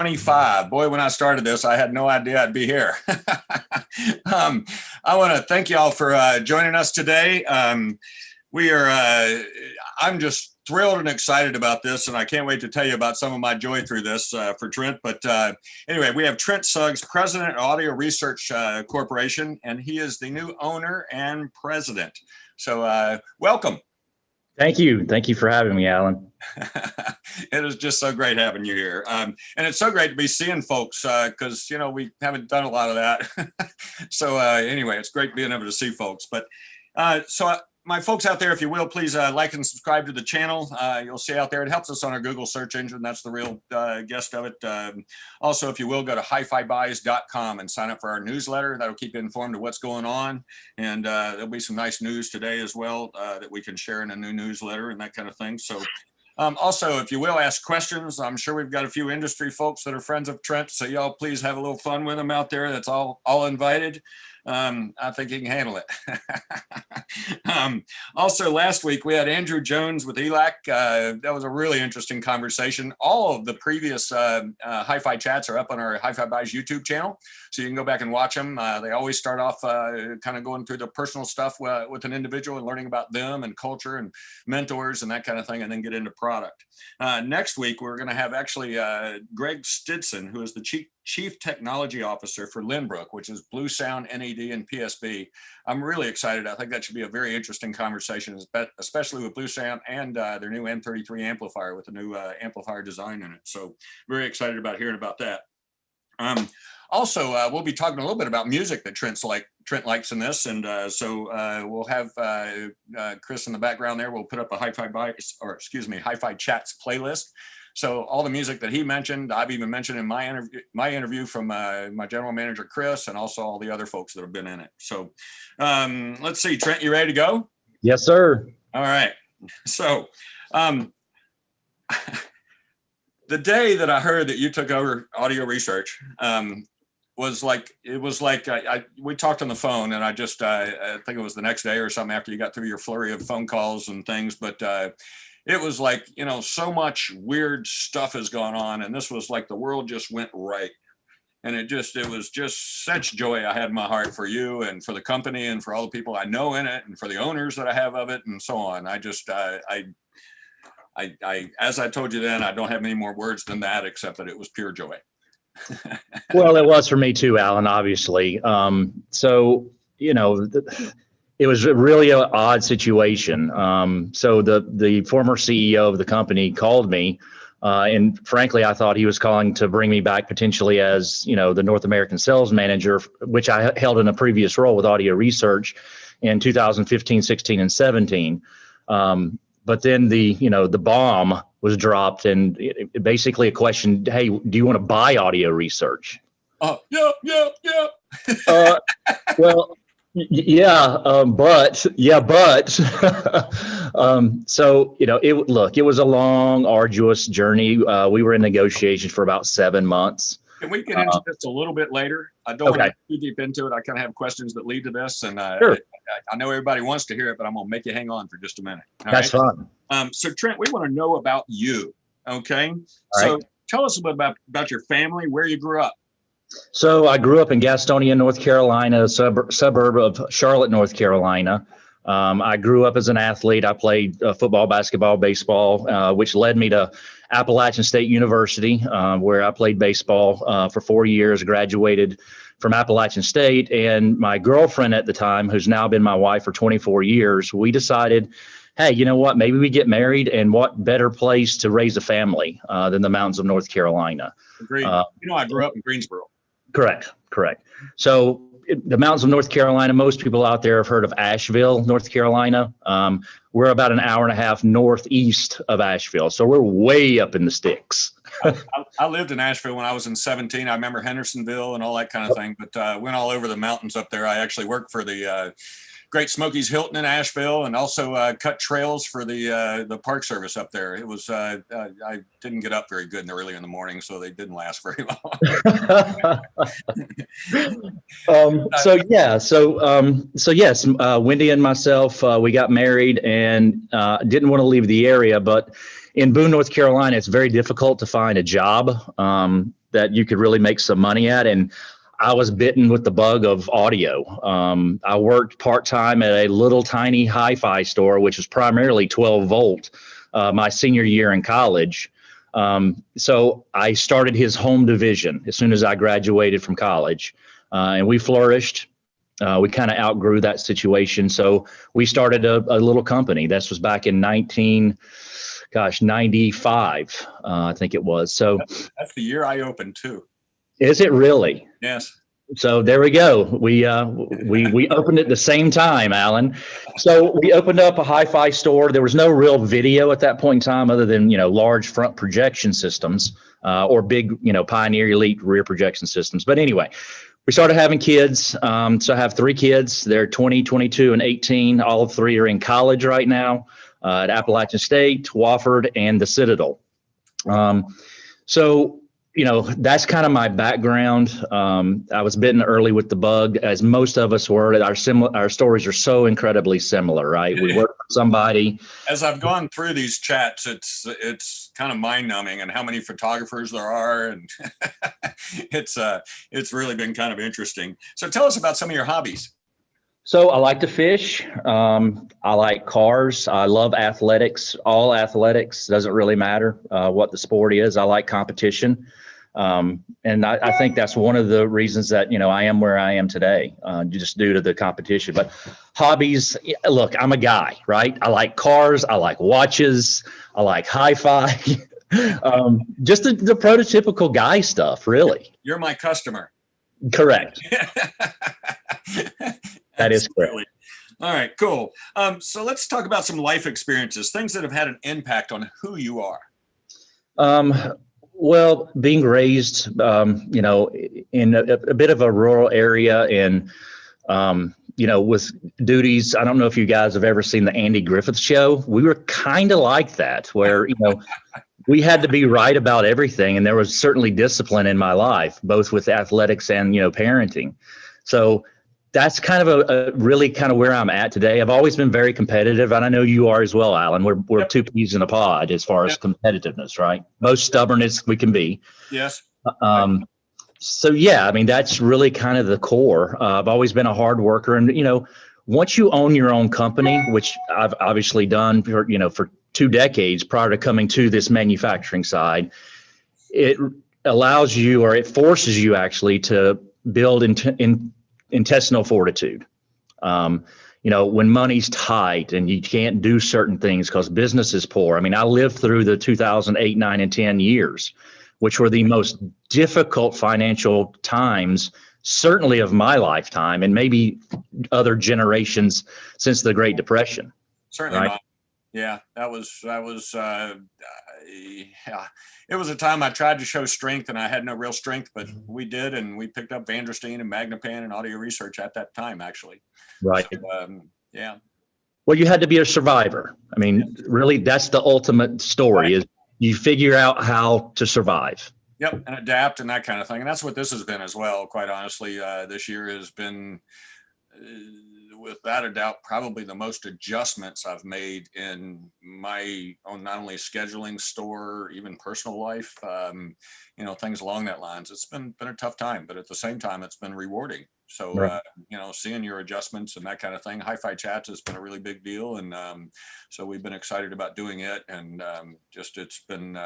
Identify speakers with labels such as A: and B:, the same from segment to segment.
A: 25. Boy, when I started this, I had no idea I'd be here. I want to thank you all for joining us today. I'm just thrilled and excited about this, and I can't wait to tell you about some of my joy through this for Trent. But anyway, we have Trent Suggs, president of Audio Research Corporation, and he is the new owner and president. So welcome.
B: Thank you. Thank you for having me, Alan.
A: It is just so great having you here. And it's so great to be seeing folks because, we haven't done a lot of that. So anyway, it's great being able to see folks. But my folks out there, if you will, please like and subscribe to the channel. You'll see out there, it helps us on our Google search engine. That's the real gist of it. Also, if you will, go to hifibuys.com and sign up for our newsletter. That'll keep you informed of what's going on. And there'll be some nice news today as well that we can share in a new newsletter and that kind of thing. So also, if you will, ask questions. I'm sure we've got a few industry folks that are friends of Trent, so y'all please have a little fun with them out there. That's all invited. I think he can handle it. Also, last week we had Andrew Jones with ELAC. That was a really interesting conversation. All of the previous HiFi chats are up on our HiFi Buys YouTube channel, so you can go back and watch them. They always start off kind of going through the personal stuff with an individual and learning about them and culture and mentors and that kind of thing, and then get into product. Next week, we're going to have actually Greg Stidson, who is the Chief Technology Officer for Lynbrook, which is Blue Sound, NED, and PSB. I'm really excited. I think that should be a very interesting conversation, especially with Blue Sound and their new M33 amplifier with a new amplifier design in it. So very excited about hearing about that. Also, we'll be talking a little bit about music that Trent likes in this, and so we'll have Chris in the background there. We'll put up a HiFi Chats playlist. So all the music that he mentioned, I've even mentioned in my interview from my general manager, Chris, and also all the other folks that have been in it. So let's see, Trent, you ready to go?
B: Yes, sir.
A: All right. So the day that I heard that you took over Audio Research was like, we talked on the phone, and I think it was the next day or something after you got through your flurry of phone calls and things, but it was like, so much weird stuff has gone on, and this was like the world just went right. And it was just such joy I had in my heart for you and for the company and for all the people I know in it and for the owners that I have of it and so on. As I told you then, I don't have many more words than that, except that it was pure joy.
B: Well, it was for me too, Alan, obviously. It was really an odd situation. So the former CEO of the company called me, and frankly, I thought he was calling to bring me back potentially as, the North American sales manager, which I held in a previous role with Audio Research in 2015, 16, and 17. But then the bomb was dropped, and it basically a question, hey, do you want to buy Audio Research?
A: Yeah.
B: Well, but so it was a long, arduous journey. We were in negotiations for about 7 months.
A: Can we get into this a little bit later? I don't want to get too deep into it. I kind of have questions that lead to this, and
B: sure.
A: I know everybody wants to hear it, but I'm going to make you hang on for just a minute.
B: That's fine.
A: So Trent, we want to know about you. Okay. Tell us a bit about your family, where you grew up.
B: So I grew up in Gastonia, North Carolina, a suburb of Charlotte, North Carolina. I grew up as an athlete. I played football, basketball, baseball, which led me to Appalachian State University, where I played baseball for 4 years, graduated from Appalachian State. And my girlfriend at the time, who's now been my wife for 24 years, we decided, hey, you know what, maybe we get married, and what better place to raise a family than the mountains of North Carolina.
A: Agreed. I grew up in Greensboro.
B: Correct. So the mountains of North Carolina, most people out there have heard of Asheville, North Carolina. We're about an hour and a half northeast of Asheville. So we're way up in the sticks.
A: I lived in Asheville when I was in 17. I remember Hendersonville and all that kind of thing, but went all over the mountains up there. I actually worked for the Great Smokies Hilton in Asheville, and also cut trails for the Park Service up there. It was I didn't get up very good early in the morning, so they didn't last very long.
B: So yes, Wendy and myself, we got married and didn't want to leave the area, but in Boone, North Carolina, it's very difficult to find a job. that you could really make some money at. And I was bitten with the bug of audio. I worked part-time at a little tiny hi-fi store, which was primarily 12 volt, my senior year in college. So I started his home division as soon as I graduated from college, and we flourished. We kind of outgrew that situation. So we started a little company. This was back in 95, I think it was. So
A: that's the year I opened too.
B: Is it really?
A: Yes.
B: So there we go. We opened at the same time, Alan. So we opened up a hi-fi store. There was no real video at that point in time, other than large front projection systems or big Pioneer Elite rear projection systems. But anyway, we started having kids. So I have 3 kids. They're 20, 22, and 18. All 3 are in college right now at Appalachian State, Wofford, and the Citadel. So that's kind of my background. I was bitten early with the bug, as most of us were. Our stories are so incredibly similar, right? We work for somebody.
A: As I've gone through these chats, it's kind of mind-numbing, and how many photographers there are, and it's really been kind of interesting. So tell us about some of your hobbies.
B: So I like to fish. I like cars. I love athletics. All athletics, doesn't really matter what the sport is. I like competition. And I think that's one of the reasons that, I am where I am today, just due to the competition. But hobbies, look, I'm a guy, right? I like cars. I like watches. I like hi-fi. Just the prototypical guy stuff, really.
A: You're my customer.
B: Correct. That is correct.
A: All right, cool. So let's talk about some life experiences, things that have had an impact on who you are.
B: Well, being raised, in a bit of a rural area, and, with duties. I don't know if you guys have ever seen the Andy Griffith Show. We were kind of like that, where, we had to be right about everything. And there was certainly discipline in my life, both with athletics and, parenting. So that's kind of a really kind of where I'm at today. I've always been very competitive, and I know you are as well, Alan. We're two peas in a pod as far as competitiveness, right? Most stubborn as we can be.
A: Yes.
B: So yeah, I mean, that's really kind of the core. I've always been a hard worker, and once you own your own company, which I've obviously done for 2 decades prior to coming to this manufacturing side, it allows you, or it forces you actually, to build intestinal fortitude. When money's tight and you can't do certain things because business is poor. I mean, I lived through the 2008, 9, and 10 years, which were the most difficult financial times, certainly of my lifetime, and maybe other generations since the Great Depression.
A: Certainly
B: right?
A: not. Yeah, that was it was a time I tried to show strength, and I had no real strength, but we did, and we picked up Vandersteen and Magnapan and audio research at that time, actually.
B: Right.
A: So, yeah.
B: Well, you had to be a survivor. I mean, really, that's the ultimate story, is you figure out how to survive.
A: Yep, and adapt and that kind of thing. And that's what this has been as well, quite honestly. This year has been, without a doubt, probably the most adjustments I've made in my own, not only scheduling, store, even personal life, things along that lines. It's been a tough time, but at the same time, it's been rewarding. So,
B: right.
A: Seeing your adjustments and that kind of thing. HiFi Chats has been a really big deal. And so we've been excited about doing it. And it's been,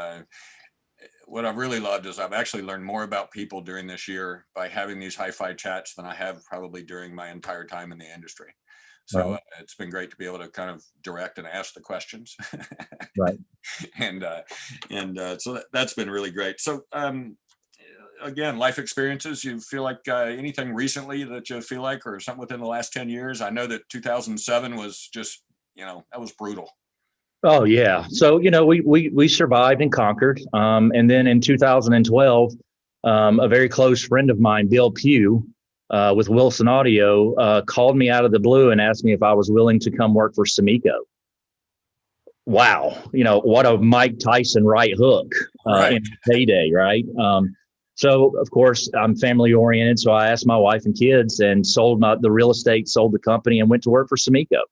A: what I've really loved is I've actually learned more about people during this year by having these HiFi Chats than I have probably during my entire time in the industry. So
B: right.
A: It's been great to be able to kind of direct and ask the questions.
B: Right.
A: And so that's been really great. So again, life experiences, you feel like anything recently that you feel like, or something within the last 10 years? I know that 2007 was just, that was brutal.
B: Oh yeah. So, we survived and conquered. And then in 2012, a very close friend of mine, Bill Pugh, with Wilson Audio, called me out of the blue and asked me if I was willing to come work for Samico. Wow. What a Mike Tyson right hook in payday, right? So of course I'm family oriented. So I asked my wife and kids and sold the real estate, sold the company, and went to work for Samico.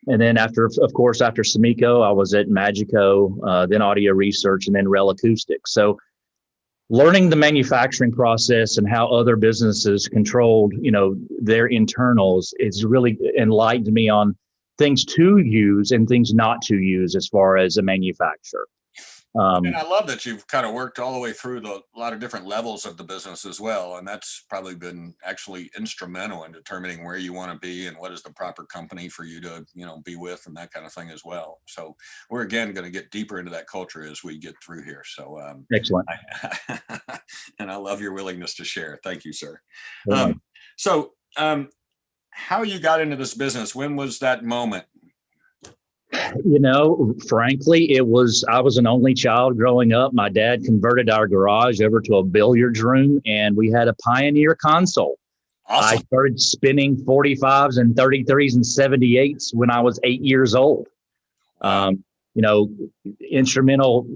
B: And then after Samico, I was at Magico, then Audio Research, and then Rel Acoustics. So learning the manufacturing process and how other businesses controlled, their internals, it's really enlightened me on things to use and things not to use as far as a manufacturer.
A: And I love that you've kind of worked all the way through a lot of different levels of the business as well. And that's probably been actually instrumental in determining where you want to be and what is the proper company for you to, be with and that kind of thing as well. So we're again going to get deeper into that culture as we get through here. So
B: Excellent.
A: And I love your willingness to share. Thank you, sir.
B: Right.
A: How you got into this business? When was that moment?
B: Frankly, I was an only child growing up. My dad converted our garage over to a billiards room, and we had a Pioneer console.
A: Awesome.
B: I started spinning 45s and 33s and 78s when I was 8 years old.
A: Wow.
B: Instrumental,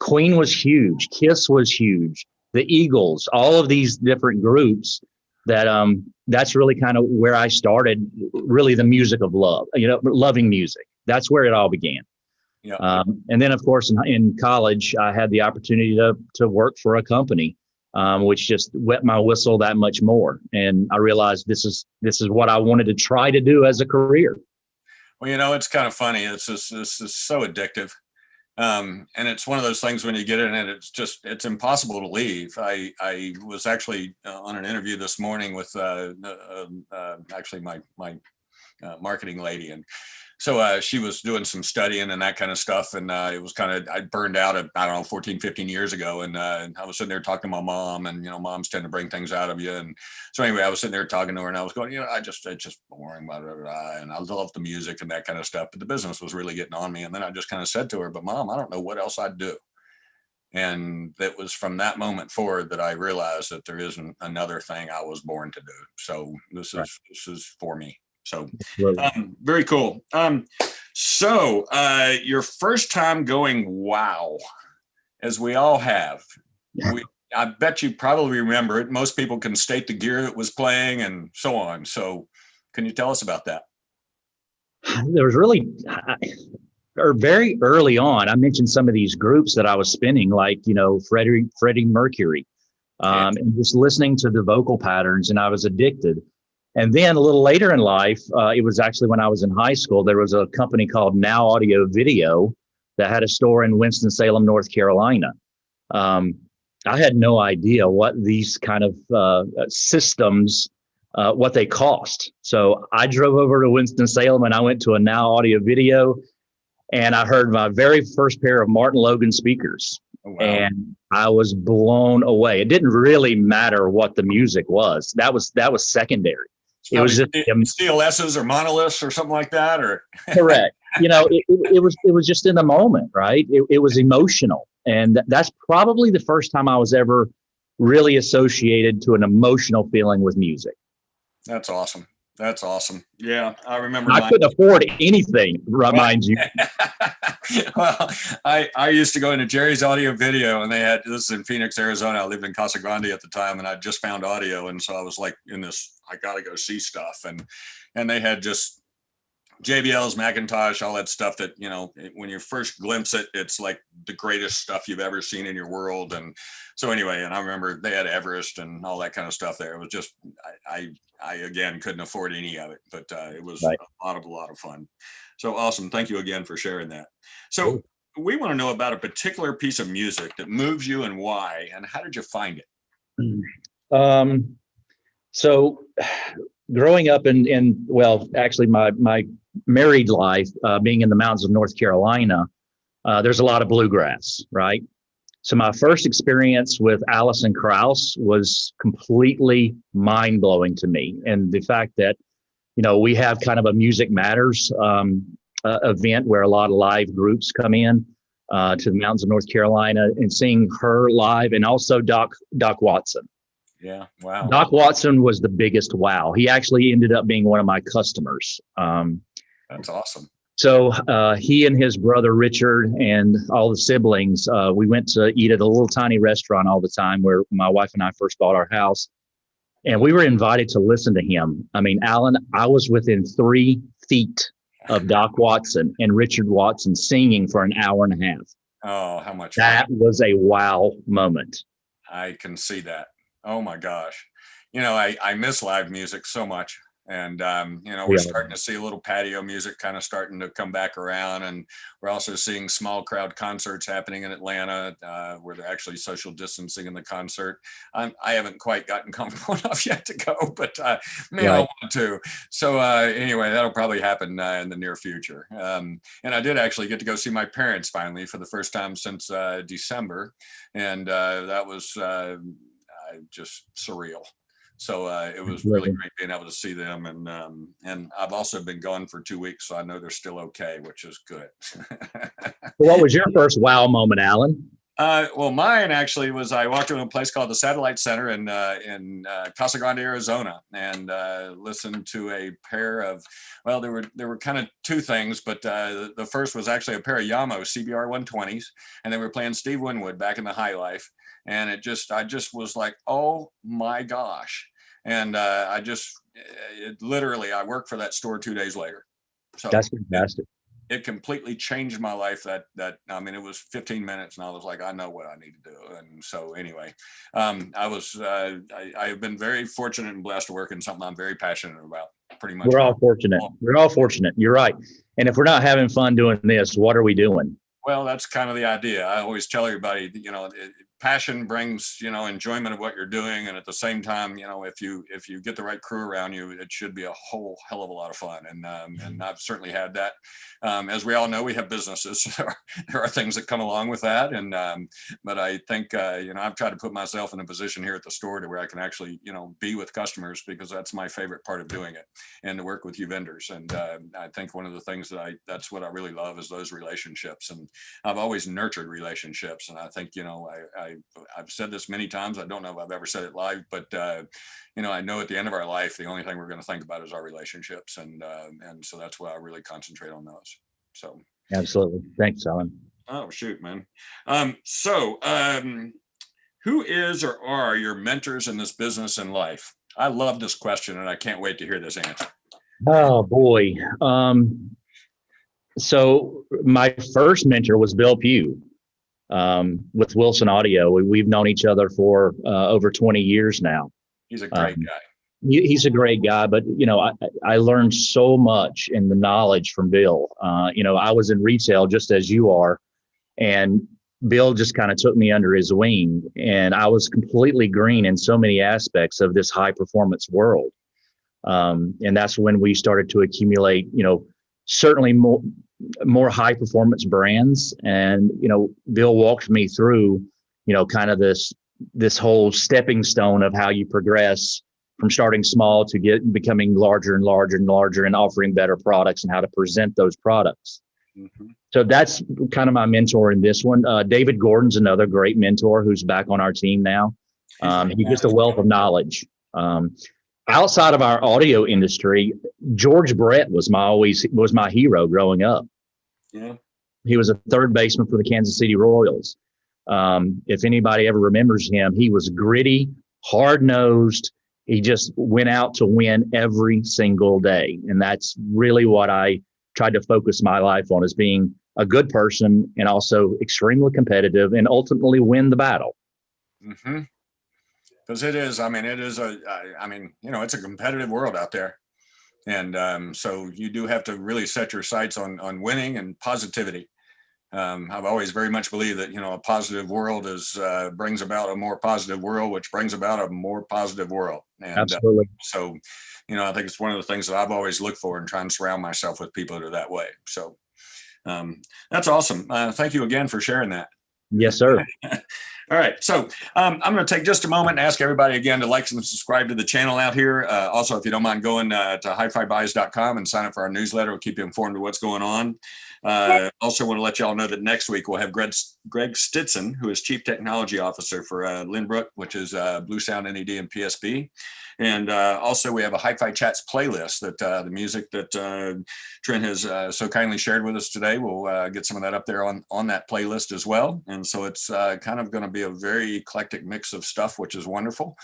B: Queen was huge. Kiss was huge. The Eagles, all of these different groups that's really kind of where I started, really the music of love, loving music. That's where it all began.
A: Yeah.
B: And then, of course, in college, I had the opportunity to work for a company, which just wet my whistle that much more. And I realized this is what I wanted to try to do as a career.
A: Well, it's kind of funny. It's so addictive. And it's one of those things when you get in it, it's impossible to leave. I was actually on an interview this morning with actually my marketing lady, and so she was doing some studying and that kind of stuff, and it was I burned out I don't know 14 15 years ago, and I was sitting there talking to my mom, and moms tend to bring things out of you, and so anyway I was sitting there talking to her, and I was going, it's just boring, blah, blah, blah, and I love the music and that kind of stuff, but the business was really getting on me, and then I just kind of said to her, but Mom, I don't know what else I'd do. And it was from that moment forward that I realized that there isn't another thing I was born to do. So this is for me. So very cool. So your first time going, wow, as we all have, I bet you probably remember it. Most people can state the gear that was playing and so on. So can you tell us about that?
B: There was really, or very early on, I mentioned some of these groups that I was spinning, like, Freddie Mercury, and just listening to the vocal patterns, and I was addicted. And then a little later in life, it was actually when I was in high school, there was a company called Now Audio Video that had a store in Winston-Salem, North Carolina. I had no idea what these kind of systems, what they cost. So I drove over to Winston-Salem and I went to a Now Audio Video, and I heard my very first pair of Martin Logan speakers. Oh, wow. And I was blown away. It didn't really matter what the music was. That was secondary. It was just
A: CLSs or monoliths or something like that, or
B: correct. It was just in the moment, right? It was emotional, and that's probably the first time I was ever really associated to an emotional feeling with music.
A: That's awesome. That's awesome. Yeah, I remember.
B: I couldn't afford anything, mind you.
A: Well, I used to go into Jerry's Audio Video, and this is in Phoenix, Arizona. I lived in Casa Grande at the time, and I just found audio, and so I was like in this, I got to go see stuff, and they had just JBLs, Macintosh, all that stuff that, when you first glimpse it, it's like the greatest stuff you've ever seen in your world. And so anyway, and I remember they had Everest and all that kind of stuff there. It was just, I again, couldn't afford any of it, but it was right. a lot of fun. So awesome. Thank you again for sharing that. So we want to know about a particular piece of music that moves you and why, and how did you find it?
B: So growing up actually my married life, being in the mountains of North Carolina, there's a lot of bluegrass, right? So my first experience with Alison Krauss was completely mind-blowing to me. And the fact that, we have kind of a Music Matters event where a lot of live groups come in to the mountains of North Carolina, and seeing her live, and also Doc Watson.
A: Yeah, wow.
B: Doc Watson was the biggest wow. He actually ended up being one of my customers.
A: That's awesome.
B: So he and his brother Richard and all the siblings, we went to eat at a little tiny restaurant all the time where my wife and I first bought our house. And we were invited to listen to him. I mean, Alan, I was within 3 feet of Doc Watson and Richard Watson singing for an hour and a half.
A: Oh, how much
B: that
A: fun.
B: Was a wow moment.
A: I can see that. Oh my gosh. I miss live music so much. And, we're
B: Yeah,
A: starting to see a little patio music kind of starting to come back around. And we're also seeing small crowd concerts happening in Atlanta where they're actually social distancing in the concert. I haven't quite gotten comfortable enough yet to go, but man, I
B: right.
A: want to. So anyway, that'll probably happen in the near future. And I did actually get to go see my parents finally for the first time since December. And that was just surreal. So it was really
B: Absolutely.
A: great being able to see them, and I've also been gone for 2 weeks, so I know they're still okay, which is good.
B: So what was your first wow moment, Alan?
A: Well, mine actually was I walked into a place called the Satellite Center in Casa Grande, Arizona, and listened to a pair of, well, there were kind of two things, but the first was actually a pair of Yamaha CBR 120s, and they were playing Steve Winwood back in the High Life, and I just was like, oh my gosh, and literally I worked for that store 2 days later,
B: That's
A: so
B: fantastic.
A: it completely changed my life. I mean, it was 15 minutes and I was like, I know what I need to do. And so anyway, I have been very fortunate and blessed to work in something I'm very passionate about, pretty much.
B: We're all fortunate. We're all fortunate. You're right. And if we're not having fun doing this, what are we doing?
A: Well, that's kind of the idea. I always tell everybody, passion brings, enjoyment of what you're doing, and at the same time, if you get the right crew around you, it should be a whole hell of a lot of fun. And I've certainly had that. As we all know, we have businesses. There are things that come along with that, and but I think I've tried to put myself in a position here at the store to where I can actually be with customers, because that's my favorite part of doing it, and to work with you vendors. And I think one of the things that's what I really love is those relationships. And I've always nurtured relationships, and I think I've said this many times. I don't know if I've ever said it live, but I know at the end of our life, the only thing we're going to think about is our relationships, and so that's why I really concentrate on those. So,
B: Absolutely. Thanks, Alan.
A: oh shoot, man. Who is or are your mentors in this business and life? I love this question, and I can't wait to hear this answer.
B: Oh boy. So my first mentor was Bill Pugh with Wilson Audio. We've known each other for over 20 years now.
A: He's a great guy.
B: He's a great guy, but I learned so much in the knowledge from Bill. I was in retail just as you are, and Bill just kind of took me under his wing, and I was completely green in so many aspects of this high performance world. And that's when we started to accumulate, certainly more high performance brands. And, Bill walked me through, kind of this whole stepping stone of how you progress from starting small to becoming larger and larger and larger, and offering better products and how to present those products. Mm-hmm. So that's kind of my mentor in this one. David Gordon's another great mentor who's back on our team now. He's just a wealth of knowledge. Outside of our audio industry, George Brett was my hero growing up.
A: Yeah.
B: He was a third baseman for the Kansas City Royals. If anybody ever remembers him, he was gritty, hard-nosed. He just went out to win every single day. And that's really what I tried to focus my life on, is being a good person and also extremely competitive and ultimately win the battle.
A: Mm-hmm. Because it's a competitive world out there. And so you do have to really set your sights on winning and positivity. I've always very much believed that, a positive world brings about a more positive world, which brings about a more positive world. And
B: absolutely.
A: So, I think it's one of the things that I've always looked for, and trying to surround myself with people that are that way. So that's awesome. Thank you again for sharing that.
B: Yes, sir.
A: All right. So I'm going to take just a moment and ask everybody again to like and subscribe to the channel out here. Also, if you don't mind going to hifibuys.com and sign up for our newsletter, we'll keep you informed of what's going on. Also want to let y'all know that next week we'll have Greg Stinson, who is Chief Technology Officer for Lynbrook, which is Blue Sound, NED, and PSB. And also we have a HiFi Chats playlist that the music that Trent has so kindly shared with us today. We'll get some of that up there on that playlist as well. And so it's kind of going to be a very eclectic mix of stuff, which is wonderful,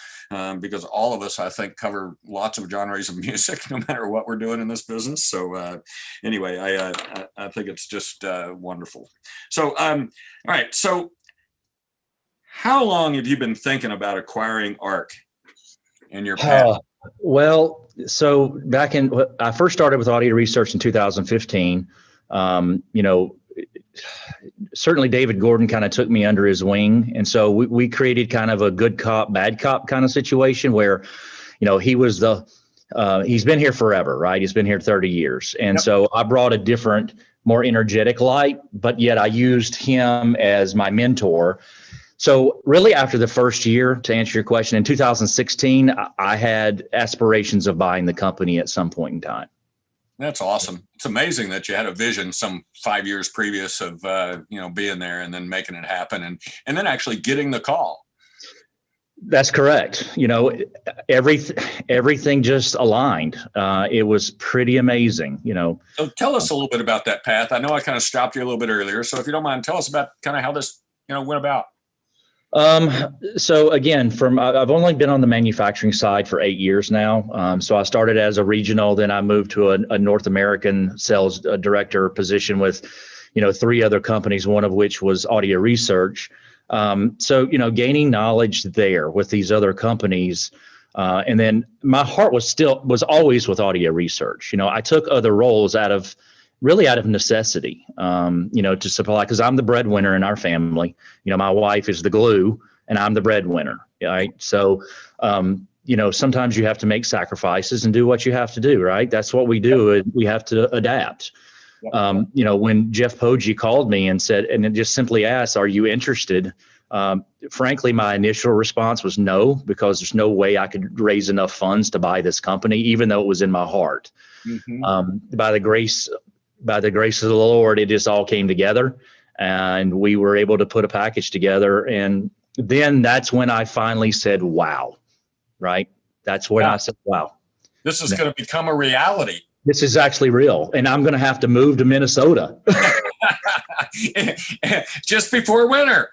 A: because all of us, I think, cover lots of genres of music, no matter what we're doing in this business. So anyway, I think it's just wonderful. So all right. So How long have you been thinking about acquiring ARC in your past?
B: Uh, well, so I first started with audio research in 2015. You know, certainly David Gordon kind of took me under his wing. And so we created kind of a good cop, bad cop kind of situation where, he was he's been here forever, right? He's been here 30 years. And
A: Yep.
B: so I brought a different, more energetic light, but yet I used him as my mentor. So really after the first year, to answer your question, in 2016, I had aspirations of buying the company at some point in time.
A: That's awesome. It's amazing that you had a vision some 5 years previous of, being there and then making it happen and then actually getting the call.
B: That's correct. Everything just aligned. It was pretty amazing,
A: So tell us a little bit about that path. I know I kind of stopped you a little bit earlier. So if you don't mind, tell us about kind of how this, went about.
B: So again, I've only been on the manufacturing side for 8 years now. So I started as a regional, then I moved to a North American sales director position with, 3 other companies, one of which was Audio Research. So gaining knowledge there with these other companies, and then my heart was always with Audio Research. I took other roles out of necessity, to supply, because I'm the breadwinner in our family. My wife is the glue and I'm the breadwinner. Right. So, sometimes you have to make sacrifices and do what you have to do. Right. That's what we do. We have to adapt. When Jeff Poggi called me and it just simply asked, "Are you interested?" Frankly, my initial response was no, because there's no way I could raise enough funds to buy this company, even though it was in my heart. Mm-hmm. By the grace of the Lord, it just all came together and we were able to put a package together. And then that's when I finally said, wow, right? That's when I said, wow.
A: This is going to become a reality.
B: This is actually real. And I'm going to have to move to Minnesota.
A: Just before winter.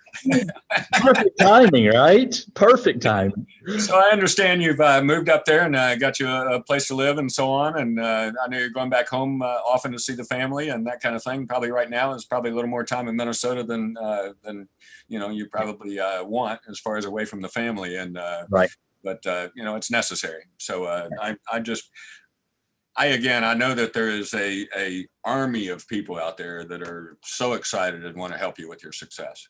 B: Perfect timing, right? Perfect timing.
A: So I understand you've moved up there and got you a place to live and so on. And I know you're going back home often to see the family and that kind of thing. Probably right now is probably a little more time in Minnesota than you probably want as far as away from the family. And
B: right.
A: But it's necessary. So I know that there is a army of people out there that are so excited and want to help you with your success.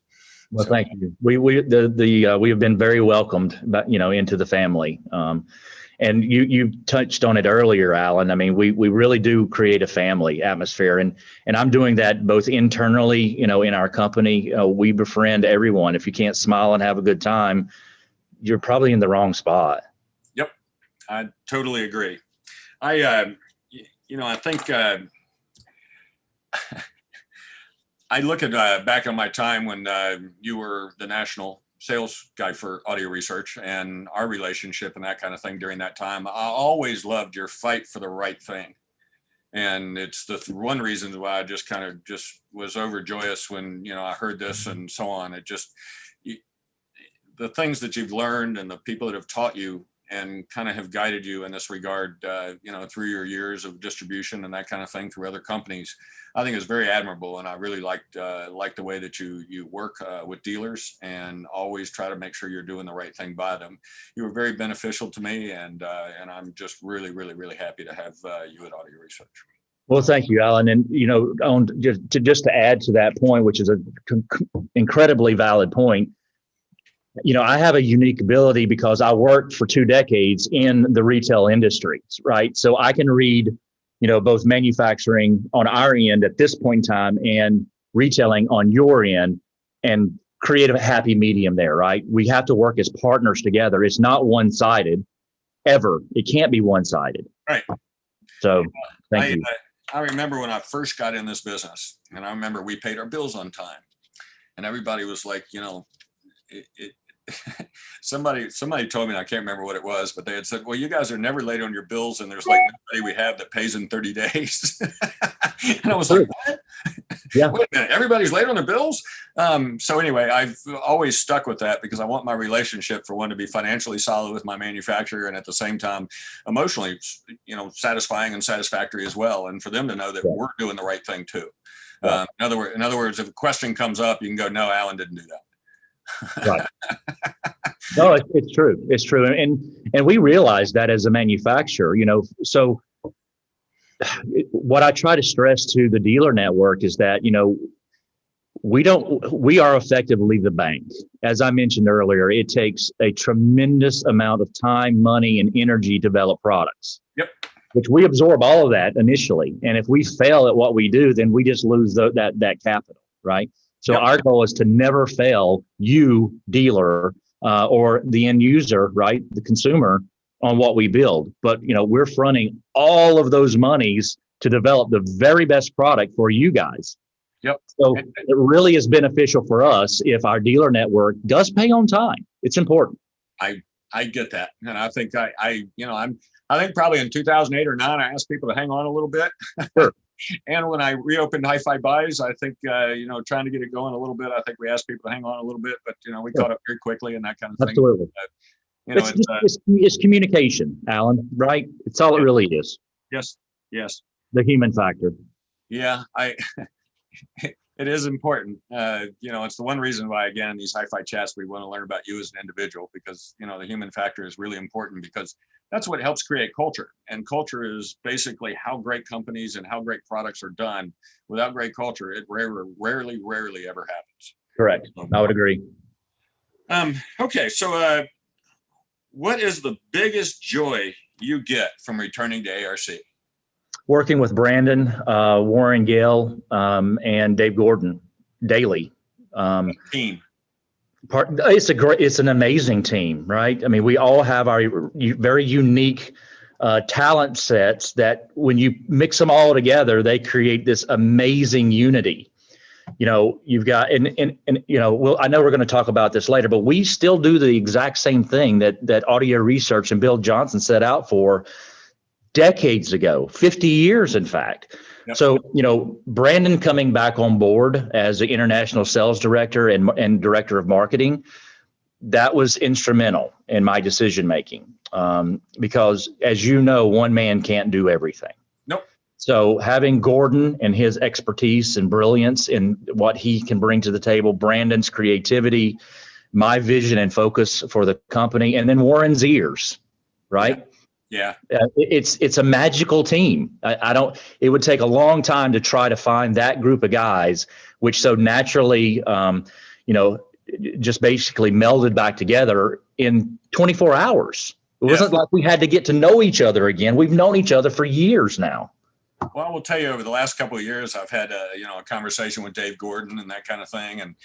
B: Well, thank you. We have been very welcomed, into the family. And you touched on it earlier, Alan. I mean, we really do create a family atmosphere, and I'm doing that both internally, in our company. We befriend everyone. If you can't smile and have a good time, you're probably in the wrong spot.
A: Yep, I totally agree. I think I look at back on my time when you were the national sales guy for Audio Research and our relationship and that kind of thing during that time. I always loved your fight for the right thing. And it's the one reason why I just was overjoyous when, I heard this and so on. The things that you've learned and the people that have taught you and kind of have guided you in this regard, through your years of distribution and that kind of thing through other companies, I think is very admirable. And I really liked the way that you work with dealers and always try to make sure you're doing the right thing by them. You were very beneficial to me, and I'm just really, really, really happy to have you at Audio Research.
B: Well, thank you, Alan. And, just to add to that point, which is an incredibly valid point, I have a unique ability because I worked for 2 decades in the retail industries, right? So I can read, both manufacturing on our end at this point in time and retailing on your end and create a happy medium there, right? We have to work as partners together. It's not one-sided ever. It can't be one-sided.
A: Right.
B: So thank you.
A: I remember when I first got in this business, and I remember we paid our bills on time, and everybody was like, somebody told me, and I can't remember what it was, but they had said, well, you guys are never late on your bills, and there's like nobody we have that pays in 30 days. And I was like, what? Yeah. Wait a minute, everybody's late on their bills? So anyway, I've always stuck with that because I want my relationship, for one, to be financially solid with my manufacturer, and at the same time, emotionally, satisfying and satisfactory as well. And for them to know that we're doing the right thing too. In other words, if a question comes up, you can go, no, Alan didn't do that.
B: Right. No, it's true. It's true. And we realize that as a manufacturer, so what I try to stress to the dealer network is that, we are effectively the bank. As I mentioned earlier, it takes a tremendous amount of time, money, and energy to develop products.
A: Yep.
B: Which we absorb all of that initially. And if we fail at what we do, then we just lose that capital, right? So
A: Yep.
B: Our goal is to never fail you, dealer, or the end user, right, the consumer, on what we build. But we're fronting all of those monies to develop the very best product for you guys.
A: Yep.
B: So it really is beneficial for us if our dealer network does pay on time. It's important.
A: I get that, and I think I think probably in 2008 or 9, I asked people to hang on a little bit.
B: Sure.
A: And when I reopened HiFi Buys, I think, trying to get it going a little bit, I think we asked people to hang on a little bit, but, we caught up very quickly and that kind of thing.
B: Absolutely. It's communication, Alan, right? It's all it really is.
A: Yes. Yes.
B: The human factor.
A: Yeah. It is important. It's the one reason why, again, these HiFi chats, we want to learn about you as an individual, because, the human factor is really important, because that's what helps create culture. And culture is basically how great companies and how great products are done. Without great culture, it rarely ever happens.
B: Correct. I would agree.
A: Okay. So what is the biggest joy you get from returning to ARC?
B: Working with Brandon, Warren Gale, and Dave Gordon daily.
A: Team.
B: It's an amazing team, right? I mean, we all have our very unique talent sets that when you mix them all together, they create this amazing unity. You've got, well, I know we're going to talk about this later, but we still do the exact same thing that Audio Research and Bill Johnson set out for decades ago, 50 years, in fact.
A: Yep.
B: So, Brandon coming back on board as the international sales director and director of marketing, that was instrumental in my decision making, because, as you know, one man can't do everything.
A: Nope.
B: So having Gordon and his expertise and brilliance in what he can bring to the table, Brandon's creativity, my vision and focus for the company, and then Warren's ears, right?
A: Yeah.
B: It's a magical team. It would take a long time to try to find that group of guys, which so naturally, just basically melded back together in 24 hours. It wasn't like we had to get to know each other again. We've known each other for years now.
A: Well, I will tell you, over the last couple of years, I've had a conversation with Dave Gordon and that kind of thing. And,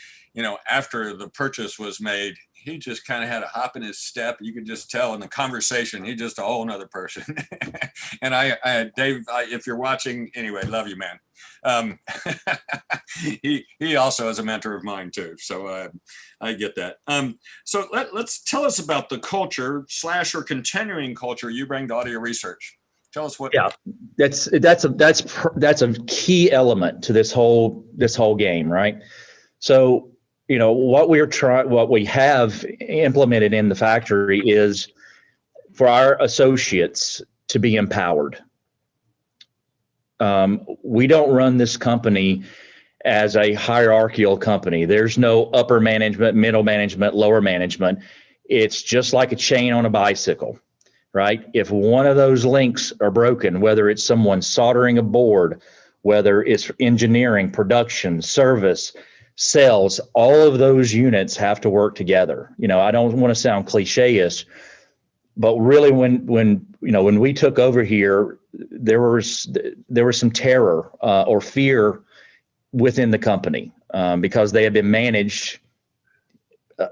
A: after the purchase was made, he just kind of had a hop in his step. You could just tell in the conversation, he's just a whole nother person. And Dave, if you're watching, anyway, love you, man. He also is a mentor of mine too. So I get that. So let's tell us about the culture / or continuing culture you bring to Audio Research. Tell us what.
B: Yeah, that's a key element to this whole game, right? So, what we have implemented in the factory is for our associates to be empowered. We don't run this company as a hierarchical company. There's no upper management, middle management, lower management. It's just like a chain on a bicycle, right? If one of those links are broken, whether it's someone soldering a board, whether it's engineering, production, service, sales, all of those units have to work together. I don't want to sound cliche-ish, but really when we took over here, there was some terror or fear within the company because they had been managed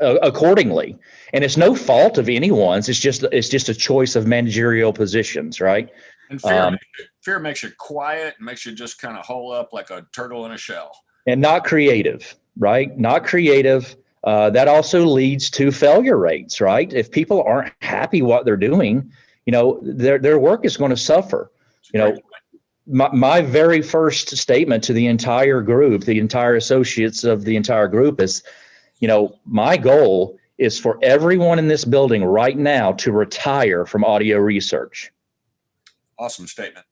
B: accordingly. And it's no fault of anyone's. It's just a choice of managerial positions, right?
A: And fear makes you quiet and makes you just kind of hole up like a turtle in a shell. And
B: not creative, right? Not creative. That also leads to failure rates, right? If people aren't happy what they're doing, their work is going to suffer. My very first statement to the entire group, the entire associates of the entire group is, my goal is for everyone in this building right now to retire from Audio Research.
A: Awesome statement.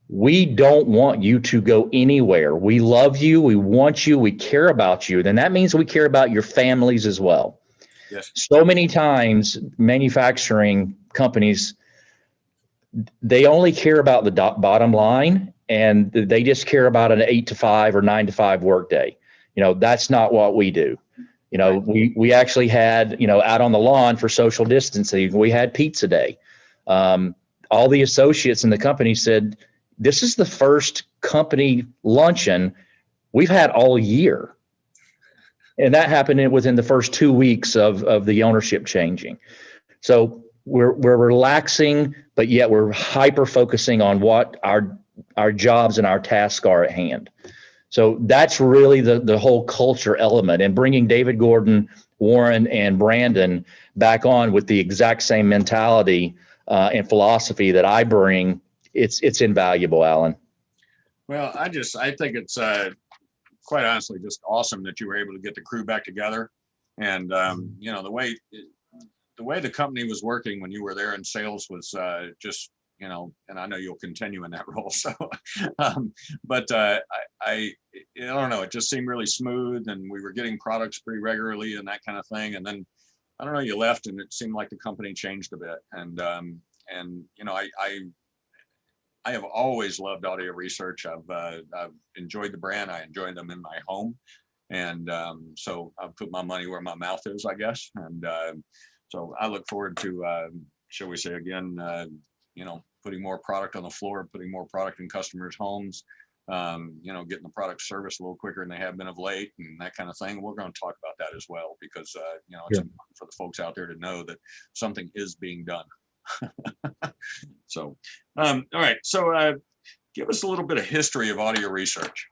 B: we don't want you to go anywhere. We love you. We want you. We care about you. Then that means we care about your families as well.
A: Yes.
B: So many times manufacturing companies, they only care about the bottom line, and they just care about an 8 to 5 or 9 to 5 workday. That's not what we do.
A: Right.
B: We actually had, out on the lawn for social distancing, we had pizza day. All the associates in the company said, this is the first company luncheon we've had all year. And that happened within the first 2 weeks of the ownership changing. So we're relaxing, but yet we're hyper focusing on what our jobs and our tasks are at hand. So that's really the whole culture element, and bringing David Gordon, Warren, and Brandon back on with the exact same mentality and philosophy that I bring. It's invaluable, Alan.
A: Well, I think it's quite honestly just awesome that you were able to get the crew back together, and the way the company was working when you were there in sales was just, and I know you'll continue in that role. So, but I don't know, it just seemed really smooth, and we were getting products pretty regularly and that kind of thing. And then I don't know, you left, and it seemed like the company changed a bit. And I have always loved audio research. I've enjoyed the brand. I enjoy them in my home, and so I've put my money where my mouth is, I guess. And so I look forward to, shall we say again, putting more product on the floor, putting more product in customers' homes, getting the product serviced a little quicker than they have been of late, and that kind of thing. We're going to talk about that as well, because it's important for the folks out there to know that something is being done. So, all right. So, give us a little bit of history of audio research.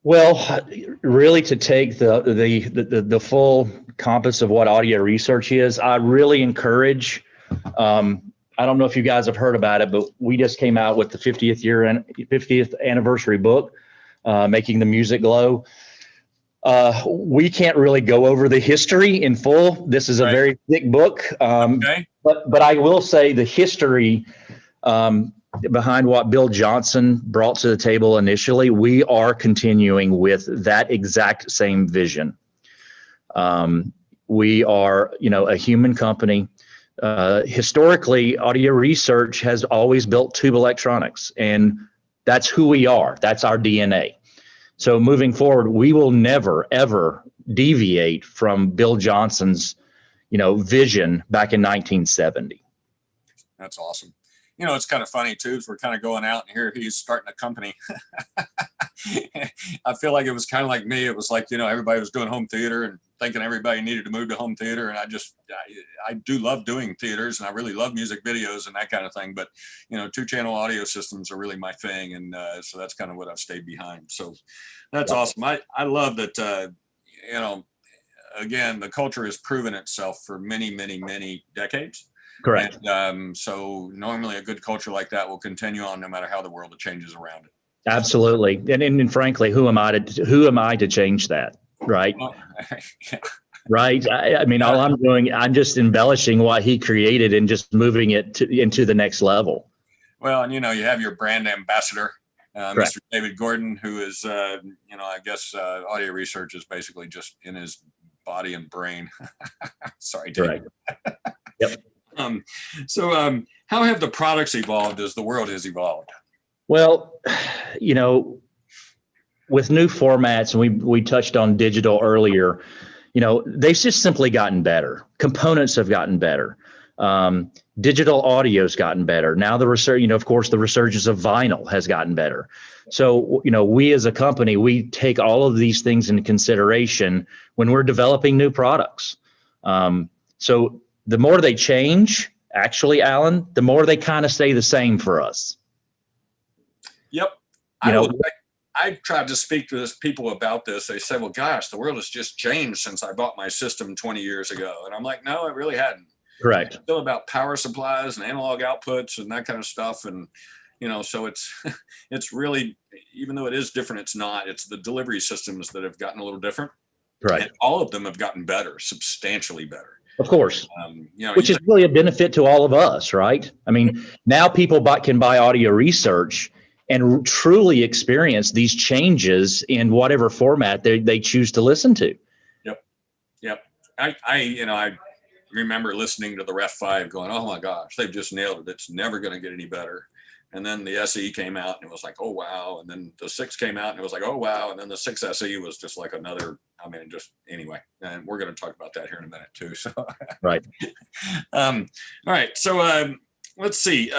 B: Well, really, to take the full compass of what audio research is, I really encourage. I don't know if you guys have heard about it, but we just came out with the 50th anniversary book, Making the Music Glow. We can't really go over the history in full. This is a very thick book,
A: Okay.
B: but I will say the history behind what Bill Johnson brought to the table initially. We are continuing with that exact same vision. We are, a human company. Historically, audio research has always built tube electronics, and that's who we are. That's our DNA. So moving forward, we will never, ever deviate from Bill Johnson's, vision back in 1970.
A: That's awesome. It's kind of funny too, is we're kind of going out, and here he's starting a company. I feel like it was kind of like me. It was like, everybody was doing home theater and thinking everybody needed to move to home theater. And I do love doing theaters, and I really love music videos and that kind of thing. But, 2-channel audio systems are really my thing. And so that's kind of what I've stayed behind. So that's awesome. I love that, again, the culture has proven itself for many, many, many decades.
B: Correct.
A: And so normally a good culture like that will continue on no matter how the world changes around it.
B: Absolutely. And frankly, who am I to change that? Right.
A: Well, yeah.
B: Right. I mean, all I'm doing, I'm just embellishing what he created and just moving it into the next level.
A: Well, and you have your brand ambassador, Mr. David Gordon, who is, I guess audio research is basically just in his body and brain. Sorry, David.
B: Yep.
A: So how have the products evolved as the world has evolved?
B: Well, with new formats, and we touched on digital earlier, they've just simply gotten better. Components have gotten better. Digital audio's gotten better. Now the research, of course, the resurgence of vinyl has gotten better. So, we as a company, we take all of these things into consideration when we're developing new products. So the more they change, actually, Alan, the more they kind of stay the same for us.
A: Yep. I tried to speak to people about this. They say, well, gosh, the world has just changed since I bought my system 20 years ago. And I'm like, no, it really hadn't.
B: Correct.
A: It's still about power supplies and analog outputs and that kind of stuff. And, so it's really, even though it is different, it's the delivery systems that have gotten a little different.
B: Right.
A: And all of them have gotten better, substantially better.
B: Of course.
A: You know,
B: Which is really a benefit to all of us, right? I mean, now people can buy audio research and truly experience these changes in whatever format they choose to listen to.
A: Yep. Yep. I remember listening to the Ref 5 going, oh my gosh, they've just nailed it. It's never going to get any better. And then the SE came out and it was like, oh, wow. And then the 6 came out and it was like, oh, wow. And then the 6 SE was just like another, I mean, just anyway. And we're going to talk about that here in a minute too. So,
B: Right.
A: All right. So let's see.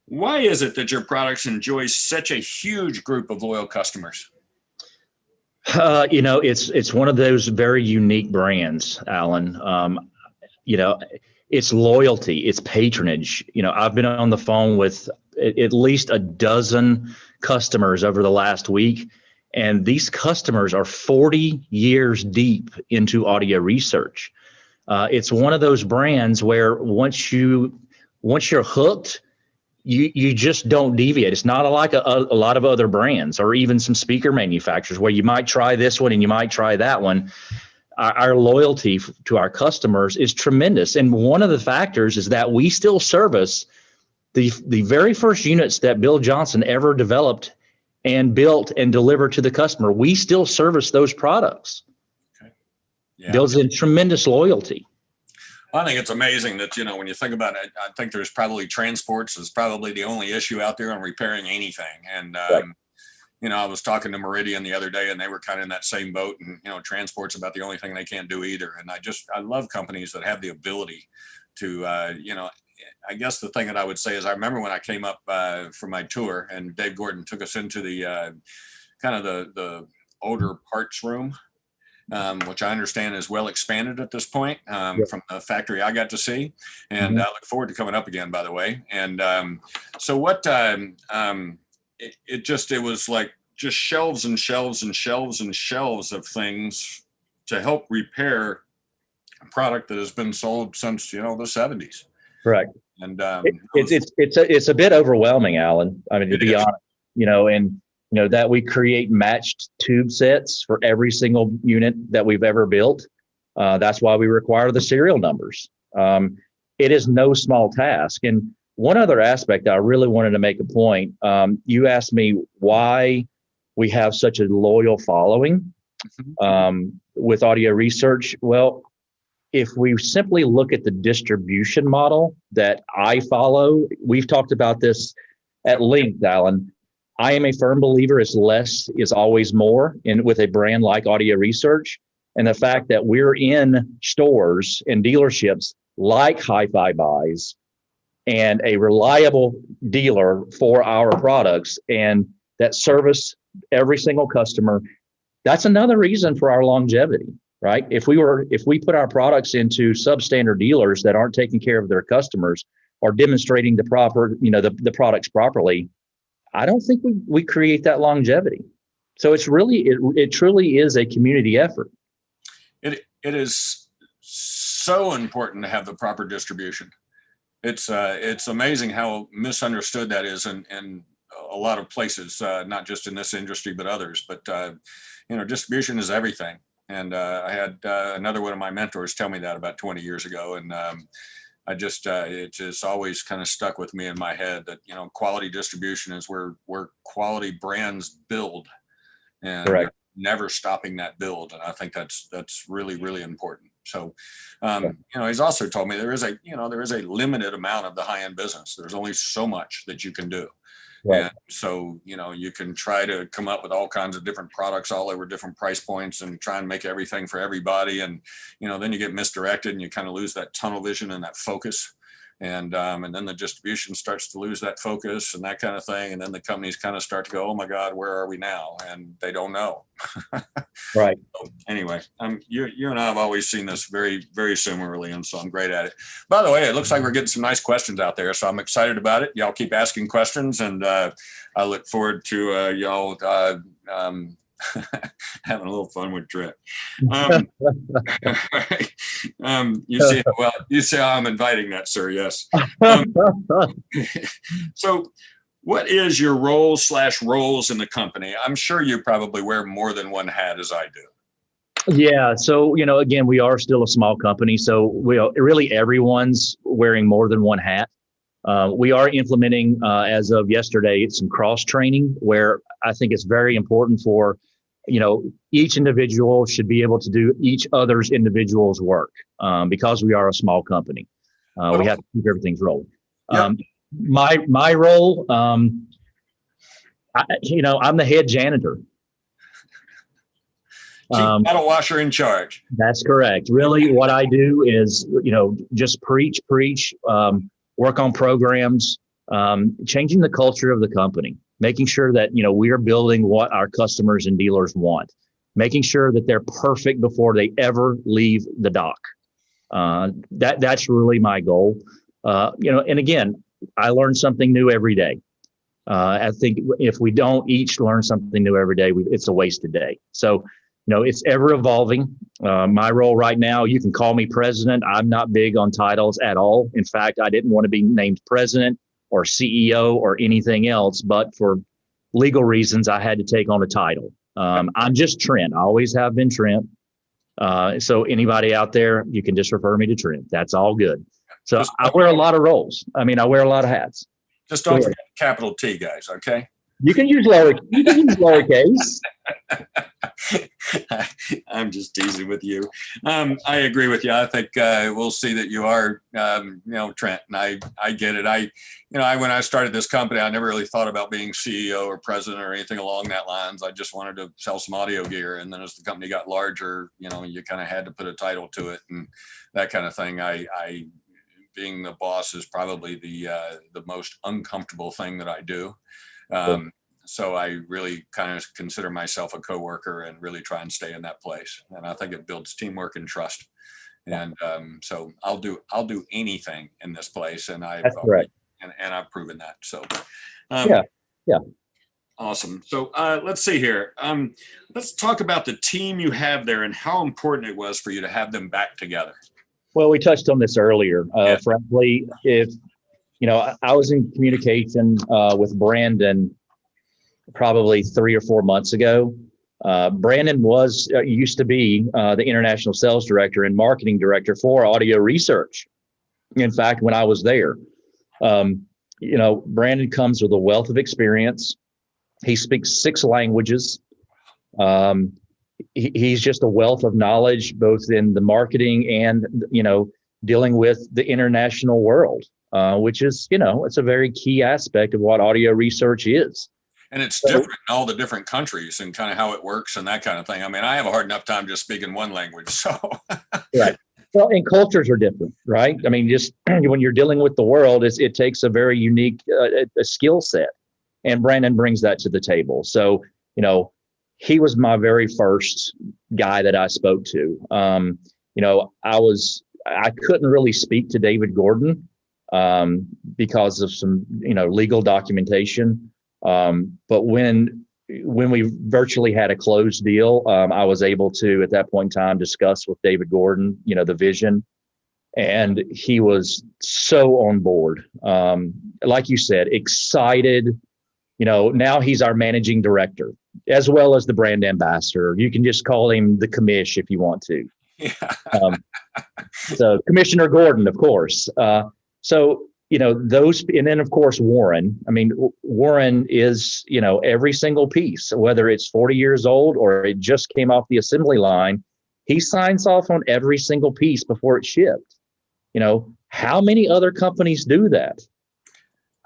A: Why is it that your products enjoy such a huge group of loyal customers?
B: You know, it's one of those very unique brands, Alan. You know, it's loyalty, it's patronage. You know, I've been on the phone with at least a dozen customers over the last week, and these customers are 40 years deep into audio research. It's one of those brands where once you're hooked, you just don't deviate. It's not like a lot of other brands or even some speaker manufacturers where you might try this one and you might try that one. Our loyalty to our customers is tremendous. And one of the factors is that we still service the very first units that Bill Johnson ever developed and built and delivered to the customer. We still service those products.
A: Okay. Yeah.
B: Builds in tremendous loyalty.
A: I think it's amazing that, you know, when you think about it, I think there's probably transports is probably the only issue out there on repairing anything. And,
B: Right.
A: you know, I was talking to Meridian the other day and they were kind of in that same boat, and, you know, transport's about the only thing they can't do either. And I love companies that have the ability to, you know, I guess the thing that I would say is I remember when I came up for my tour and Dave Gordon took us into the kind of the older parts room, which I understand is well expanded at this point from the factory I got to see. And I look forward to coming up again, by the way. And so what, it was like just shelves and shelves and shelves and shelves of things to help repair a product that has been sold since, you know, the 70s.
B: Correct.
A: And
B: it's a bit overwhelming, Alan. I mean, to be honest, you know, and you know that we create matched tube sets for every single unit that we've ever built. That's why we require the serial numbers. It is no small task. And one other aspect I really wanted to make a point. You asked me why we have such a loyal following with audio research. Well, if we simply look at the distribution model that I follow, we've talked about this at length, Alan. I am a firm believer is less is always more with a brand like Audio Research. And the fact that we're in stores and dealerships like HiFi Buys and a reliable dealer for our products and that service every single customer, that's another reason for our longevity. Right? If we put our products into substandard dealers that aren't taking care of their customers or demonstrating the proper, you know, the products properly, I don't think we create that longevity. So it's really, it truly is a community effort.
A: It is so important to have the proper distribution. It's amazing how misunderstood that is in a lot of places, not just in this industry, but others. But, you know, distribution is everything. And I had another one of my mentors tell me that about 20 years ago. And I just, it just always kind of stuck with me in my head that, you know, quality distribution is where quality brands build and
B: Correct.
A: never stopping that build. And I think that's really, really important. So, you know, he's also told me there is a limited amount of the high-end business. There's only so much that you can do. Right. And so, you know, you can try to come up with all kinds of different products all over different price points and try and make everything for everybody. And, you know, then you get misdirected and you kind of lose that tunnel vision and that focus. And then the distribution starts to lose that focus and that kind of thing. And then the companies kind of start to go, oh my God, where are we now? And they don't know.
B: Right.
A: So anyway, you and I have always seen this very, very similarly. And so I'm great at it. By the way, it looks like we're getting some nice questions out there. So I'm excited about it. Y'all keep asking questions. And I look forward to y'all having a little fun with Trent. You see how I'm inviting that, sir. Yes. So what is your role/roles in the company? I'm sure you probably wear more than one hat as I do.
B: Yeah. So, again, we are still a small company. So really everyone's wearing more than one hat. We are implementing, as of yesterday, some cross training where I think it's very important for, each individual should be able to do each other's individual's work, because we are a small company. We have to keep everything rolling.
A: Yep.
B: My role, I'm the head janitor.
A: Chief bottle washer in charge.
B: That's correct. Really, what I do is, just preach, work on programs, changing the culture of the company, making sure that, we are building what our customers and dealers want, making sure that they're perfect before they ever leave the dock. That's really my goal. And again, I learn something new every day. I think if we don't each learn something new every day, it's a wasted day. So, it's ever evolving. My role right now, you can call me president. I'm not big on titles at all. In fact, I didn't want to be named president or CEO or anything else, but for legal reasons, I had to take on a title. I'm just Trent. I always have been Trent. So anybody out there, you can just refer me to Trent. That's all good. So I wear a lot of roles. I wear a lot of hats.
A: Just don't forget capital T, guys. Okay.
B: You can use lowercase.
A: I'm just teasing with you. I agree with you. I think we'll see that you are, Trent, and I get it. When I started this company, I never really thought about being CEO or president or anything along that lines. I just wanted to sell some audio gear, and then as the company got larger, you kind of had to put a title to it and that kind of thing. I being the boss is probably the most uncomfortable thing that I do. So I really kind of consider myself a coworker and really try and stay in that place. And I think it builds teamwork and trust. And so I'll do anything in this place. And I've proven that. So
B: yeah.
A: Awesome. So let's see here. Let's talk about the team you have there and how important it was for you to have them back together.
B: Well, we touched on this earlier. Frankly, if I was in communication with Brandon probably 3 or 4 months ago. Brandon used to be the international sales director and marketing director for audio research. In fact, when I was there, Brandon comes with a wealth of experience. He speaks 6 languages. He's just a wealth of knowledge, both in the marketing and, dealing with the international world, which is, it's a very key aspect of what audio research is.
A: And it's different in all the different countries and kind of how it works and that kind of thing. I have a hard enough time just speaking one language. So,
B: right. Well, and cultures are different, right? Just when you're dealing with the world, it takes a very unique a skill set. And Brandon brings that to the table. So, he was my very first guy that I spoke to. I couldn't really speak to David Gordon because of some, legal documentation. But when we virtually had a closed deal, I was able to, at that point in time, discuss with David Gordon, the vision, and he was so on board. Like you said, excited. Now he's our managing director as well as the brand ambassador. You can just call him the commish if you want to.
A: Yeah.
B: So Commissioner Gordon, of course. Those, and then of course, Warren. Warren is, every single piece, whether it's 40 years old or it just came off the assembly line, he signs off on every single piece before it's shipped. How many other companies do that?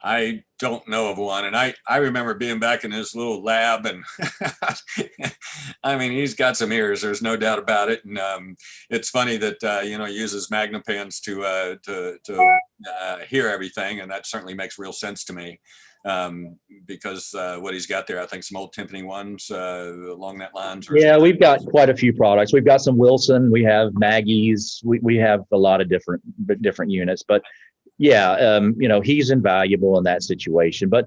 A: I don't know of one. And I remember being back in his little lab and he's got some ears, there's no doubt about it. And it's funny that, he uses magnepans to hear everything. And that certainly makes real sense to me because what he's got there, I think some old timpani ones along that lines.
B: Yeah, we've got quite a few products. We've got some Wilson, we have Maggie's, we have a lot of different units, but yeah, he's invaluable in that situation. But,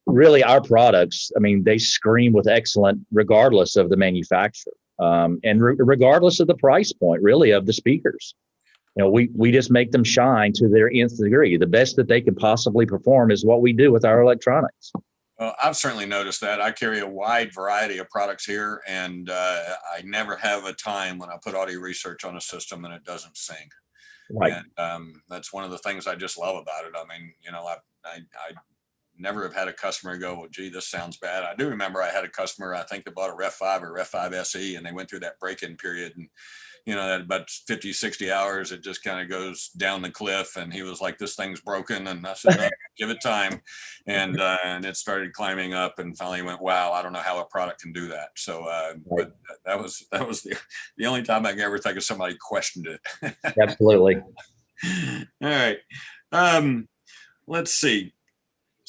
B: really our products, they scream with excellent regardless of the manufacturer and regardless of the price point, really, of the speakers. We just make them shine to their nth degree. The best that they can possibly perform is what we do with our electronics.
A: Well, I've certainly noticed that. I carry a wide variety of products here, and I never have a time when I put audio research on a system and it doesn't sync.
B: Right.
A: And that's one of the things I just love about it. I mean, I never have had a customer go, well, gee, this sounds bad. I do remember I had a customer, I think they bought a Ref 5 or Ref 5 SE, and they went through that break-in period. And, at about 50, 60 hours, it just kind of goes down the cliff. And he was like, this thing's broken. And I said, no, give it time. And it started climbing up, and finally went, wow, I don't know how a product can do that. So, but that was the only time I can ever think of somebody questioned it.
B: Absolutely.
A: All right. Let's see.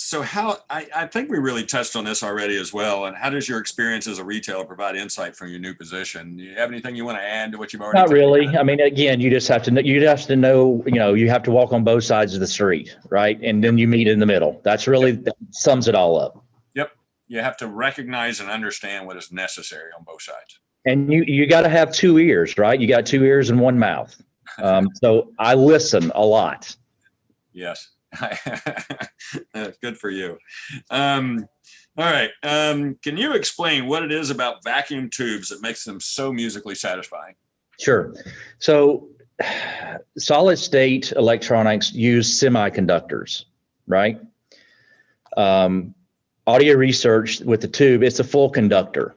A: So I think we really touched on this already as well. And how does your experience as a retailer provide insight from your new position? Do you have anything you want to add to what you've already?
B: Not really. I mean, again, you just have to know, you have to walk on both sides of the street, right? And then you meet in the middle. That's really, that sums it all up.
A: Yep. You have to recognize and understand what is necessary on both sides. And
B: you got to have two ears, right? You got two ears and one mouth. So I listen a lot. Yes.
A: Good for you. All right. Can you explain what it is about vacuum tubes that makes them so musically satisfying?
B: Sure. So solid state electronics use semiconductors, right? Audio research with the tube, it's a full conductor.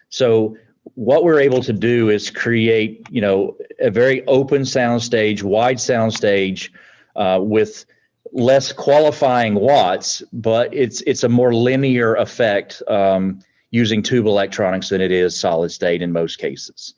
B: So what we're able to do is create, a very open sound stage, wide sound stage with less qualifying watts, but it's a more linear effect using tube electronics than it is solid state in most cases.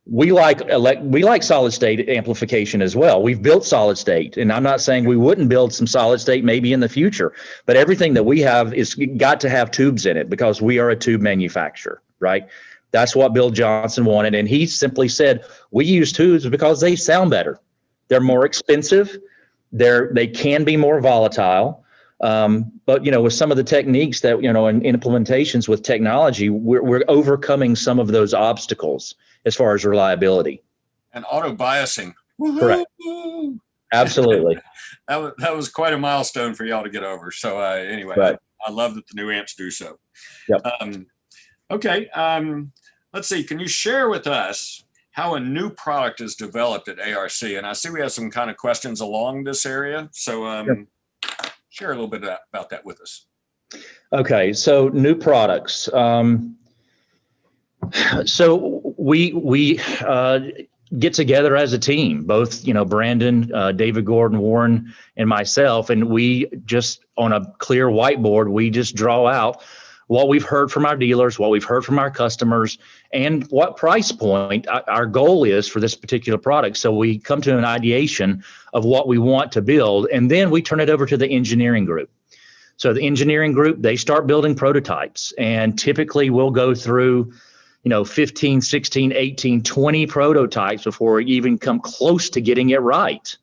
B: We like solid state amplification as well. We've built solid state, and I'm not saying we wouldn't build some solid state maybe in the future, but everything that we have is got to have tubes in it because we are a tube manufacturer, right? That's what Bill Johnson wanted, and he simply said, we use tubes because they sound better. They're more expensive. They can be more volatile, but with some of the techniques that and implementations with technology, we're overcoming some of those obstacles as far as reliability
A: and auto biasing.
B: Correct. Absolutely.
A: That was quite a milestone for y'all to get over. So anyway,
B: right.
A: I love that the new amps do so.
B: Yep.
A: Okay. Let's see. Can you share with us how a new product is developed at ARC? And I see we have some kind of questions along this area. So sure. Share a little bit about that with us. Okay, so new products. So we get together as a team, both, Brandon, David Gordon, Warren, and myself, and we just on a clear whiteboard, we just draw out what we've heard from our dealers, what we've heard from our customers, and what price point our goal is for this particular product. So we come to an ideation of what we want to build, and then we turn it over to the engineering group. So the engineering group, they start building prototypes, and typically we'll go through 15, 16, 18, 20 prototypes before we even come close to getting it right.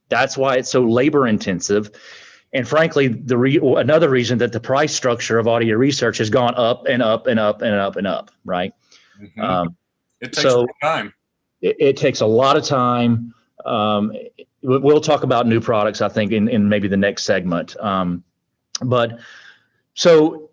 A: That's why it's so labor intensive. And frankly, another reason that the price structure of audio research has gone up and up and up and up and up, right? Mm-hmm. It takes a lot of time. It takes a lot of time. We'll talk about new products, I think, in maybe the next segment. But so,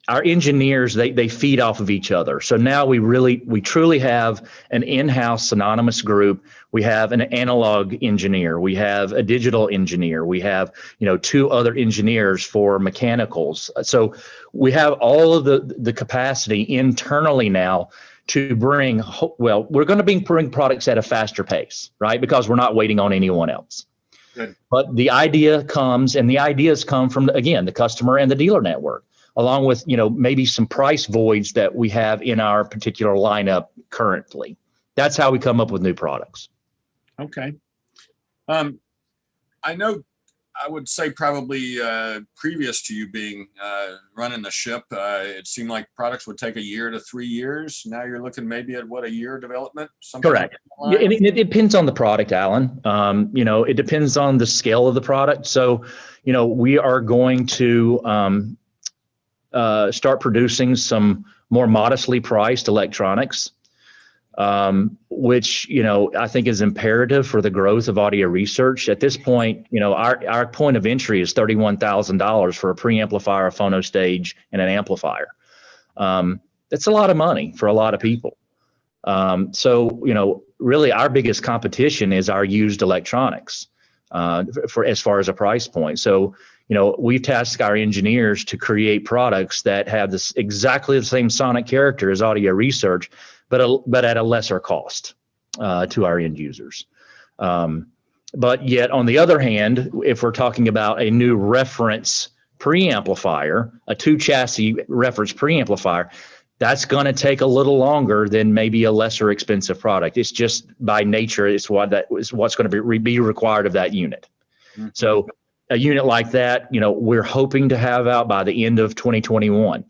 A: our engineers, they feed off of each other. So now we truly have an in-house synonymous group. We have an analog engineer. We have a digital engineer. We have, two other engineers for mechanicals. So we have all of the capacity internally now to bring, we're going to bring products at a faster pace, right? Because we're not waiting on anyone else. Good. But the idea comes, and the ideas come from, again, the customer and the dealer network, along with, maybe some price voids that we have in our particular lineup currently. That's how we come up with new products. Okay. I know, I would say probably previous to you being running the ship, it seemed like products would take 1 year to 3 years. Now you're looking maybe at what, 1 year development? Correct. It depends on the product, Alan. It depends on the scale of the product. So, we are going to start producing some more modestly priced electronics.
B: which, I think is imperative for the growth of audio research. At this point, our point of entry is $31,000 for a preamplifier, a phono stage, and an amplifier. That's a lot of money for a lot of people. So, really our biggest competition is our used electronics for as far as a price point. So, we've tasked our engineers to create products that have this exactly the same sonic character as audio research, but at a lesser cost to our end users. But yet, on the other hand, if we're talking about a new reference preamplifier, a 2-chassis reference preamplifier, that's going to take a little longer than maybe a lesser expensive product. It's just by nature, it's what's going to be required of that unit. Mm-hmm. So a unit like that, we're hoping to have out by the end of 2021,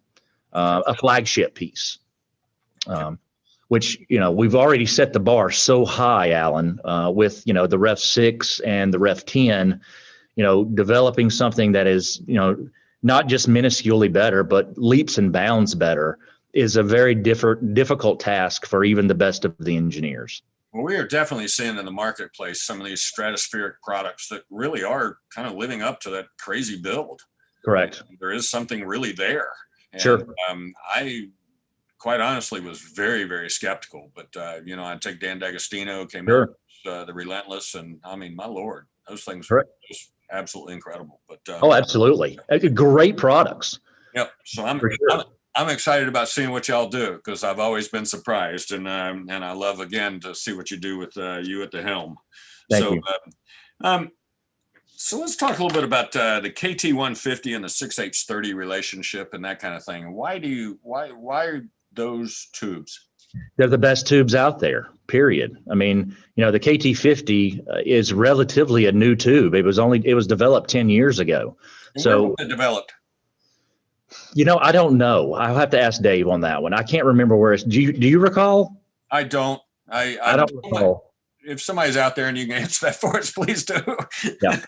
B: a flagship piece, which, we've already set the bar so high, Alan, with, the Ref 6 and the Ref 10, developing something that is, not just minusculely better, but leaps and bounds better is a very difficult task for even the best of the engineers.
A: Well, we are definitely seeing in the marketplace some of these stratospheric products that really are kind of living up to that crazy build.
B: Correct.
A: There is something really there. And,
B: sure.
A: I quite honestly was very, very skeptical, but I take Dan D'Agostino came out with the Relentless, and I mean, my Lord, those things were just absolutely incredible. But
B: oh, absolutely, great products.
A: Yep. So I'm excited about seeing what y'all do, because I've always been surprised, and I love again to see what you do with you at the helm.
B: Thank you.
A: So let's talk a little bit about the KT150 and the 6H30 relationship and that kind of thing. Why are those tubes?
B: They're the best tubes out there, period. I mean, the KT50 is relatively a new tube. It was developed 10 years ago.
A: And
B: so
A: when was it developed?
B: I don't know. I'll have to ask Dave on that one. I can't remember where it's. Do you recall?
A: I don't. I
B: don't recall.
A: If somebody's out there and you can answer that for us, please do.
B: Yeah.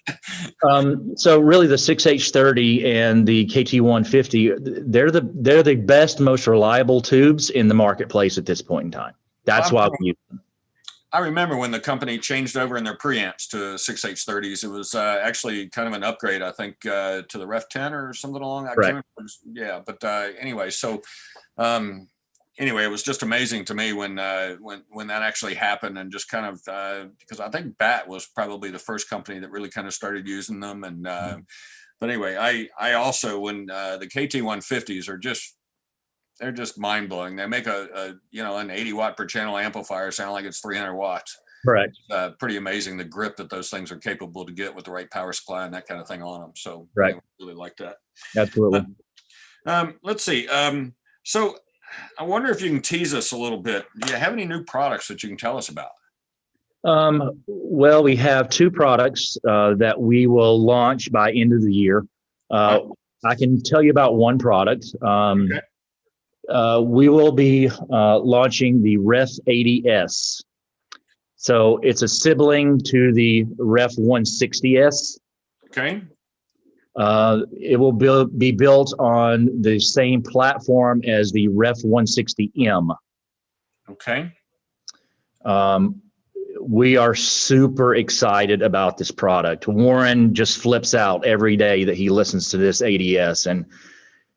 B: So really, the 6H30 and the KT150, they're the best, most reliable tubes in the marketplace at this point in time. That's why we use them.
A: I remember when the company changed over in their preamps to 6H30s, it was actually kind of an upgrade, I think, to the Ref 10 or something along that.
B: Right.
A: Yeah, but anyway, so anyway, it was just amazing to me when that actually happened, and just kind of because I think BAT was probably the first company that really kind of started using them, and but anyway, I also when the KT150s are just. They're just mind blowing. They make an 80 watt per channel amplifier sound like it's 300 watts.
B: Correct.
A: Pretty amazing the grip that those things are capable to get with the right power supply and that kind of thing on them. So
B: right.
A: I really like that.
B: Absolutely.
A: Let's see. So I wonder if you can tease us a little bit. Do you have any new products that you can tell us about?
B: Well, we have 2 products that we will launch by end of the year. I can tell you about one product. Okay. We will be launching the Ref 80S. So it's a sibling to the Ref 160S.
A: Okay.
B: It will be built on the same platform as the Ref 160M.
A: Okay.
B: We are super excited about this product. Warren just flips out every day that he listens to this 80S, and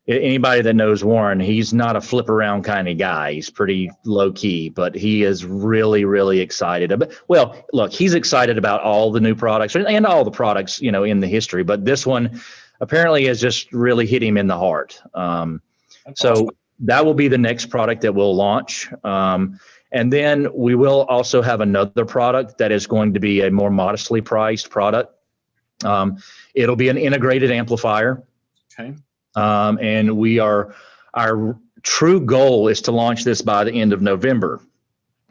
B: anybody that knows Warren, he's not a flip around kind of guy. He's pretty low key, but he is really, really excited about, well, look, he's excited about all the new products and all the products, in the history, but this one apparently has just really hit him in the heart. So awesome. That will be the next product that we'll launch. And then we will also have another product that is going to be a more modestly priced product. It'll be an integrated amplifier.
A: Okay.
B: And our true goal is to launch this by the end of November.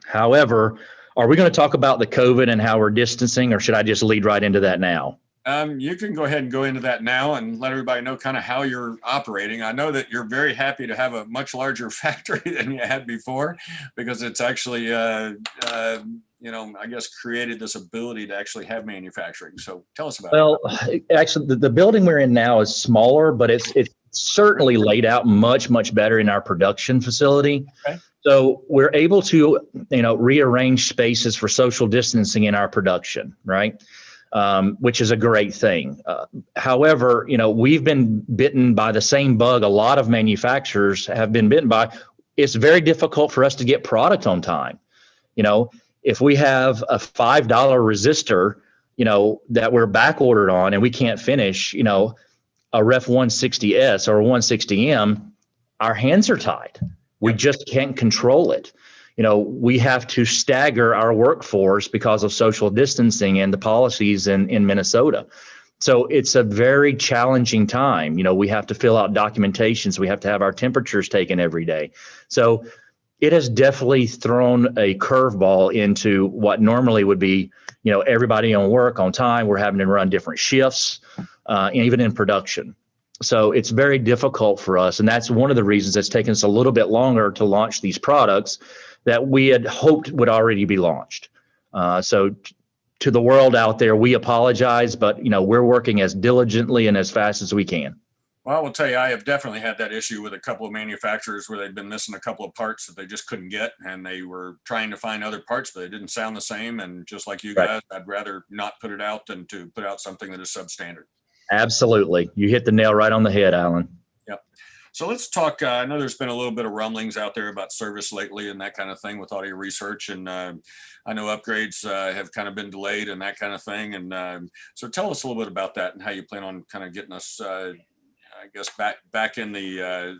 B: However, are we going to talk about the COVID and how we're distancing, or should I just lead right into that now?
A: You can go ahead and go into that now and let everybody know kind of how you're operating. I know that you're very happy to have a much larger factory than you had before, because it's actually, I guess created this ability to actually have manufacturing. So tell us about it.
B: Well, actually, the building we're in now is smaller, but it's certainly laid out much, much better in our production facility.
A: Okay.
B: So we're able to, rearrange spaces for social distancing in our production, right? Which is a great thing. However, we've been bitten by the same bug a lot of manufacturers have been bitten by. It's very difficult for us to get product on time. If we have a $5 resistor, that we're back ordered on and we can't finish, a Ref 160S or a 160M, our hands are tied. We just can't control it. We have to stagger our workforce because of social distancing and the policies in Minnesota. So it's a very challenging time. We have to fill out documentations. We have to have our temperatures taken every day. So it has definitely thrown a curveball into what normally would be, everybody on work on time. We're having to run different shifts, even in production. So it's very difficult for us. And that's one of the reasons it's taken us a little bit longer to launch these products that we had hoped would already be launched. So to the world out there, we apologize, but we're working as diligently and as fast as we can.
A: Well, I will tell you, I have definitely had that issue with a couple of manufacturers where they've been missing a couple of parts that they just couldn't get, and they were trying to find other parts, but they didn't sound the same. And just like you guys, I'd rather not put it out than to put out something that is substandard.
B: Absolutely. You hit the nail right on the head, Alan.
A: Yep. So let's talk. I know there's been a little bit of rumblings out there about service lately and that kind of thing with audio research. And I know upgrades have kind of been delayed and that kind of thing. And so tell us a little bit about that and how you plan on kind of getting us, I guess, back in the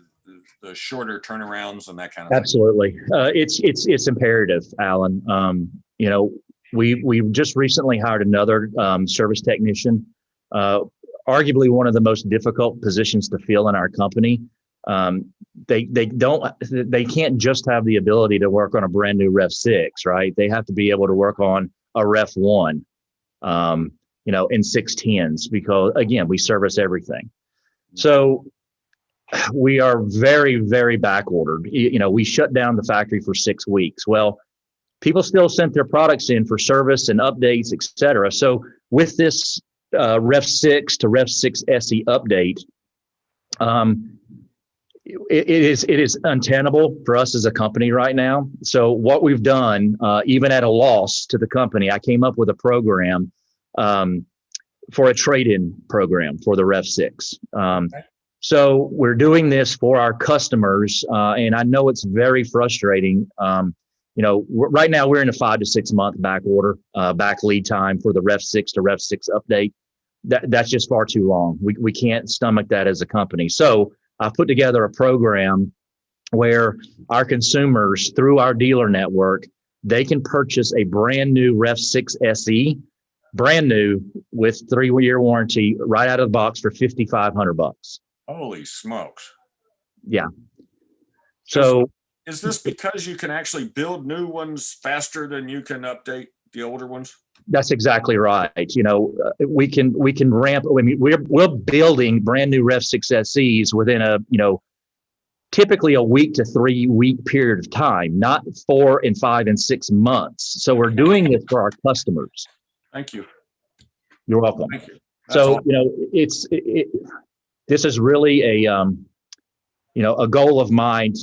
A: shorter turnarounds and that kind of thing.
B: Absolutely. It's imperative, Alan. We just recently hired another service technician. Arguably one of the most difficult positions to fill in our company. They can't just have the ability to work on a brand new Ref 6, right? They have to be able to work on a Ref 1, in 610s, because again, we service everything. So we are very, very back ordered. We shut down the factory for 6 weeks. Well, people still sent their products in for service and updates, et cetera. So with this Ref 6 to Ref 6 SE update, it is untenable for us as a company right now. So what we've done, even at a loss to the company, I came up with a program for a trade-in program for the Ref 6. So we're doing this for our customers, and I know it's very frustrating. Right now we're in a 5 to 6 month back order, back lead time for the Ref 6 to Ref 6 update. That's just far too long. We can't stomach that as a company. So I've put together a program where our consumers, through our dealer network, they can purchase a brand new Ref 6 SE, brand new with 3-year warranty, right out of the box for $5,500.
A: Holy smokes! Yeah.
B: So
A: is this because you can actually build new ones faster than you can update the older ones?
B: That's exactly right. We can ramp. I mean, we're building brand new Ref 6 SEs within typically a week to 3 week period of time, not 4 and 5 and 6 months. So we're doing this for our customers.
A: Thank you.
B: You're welcome.
A: Thank you.
B: So this is really a goal of mine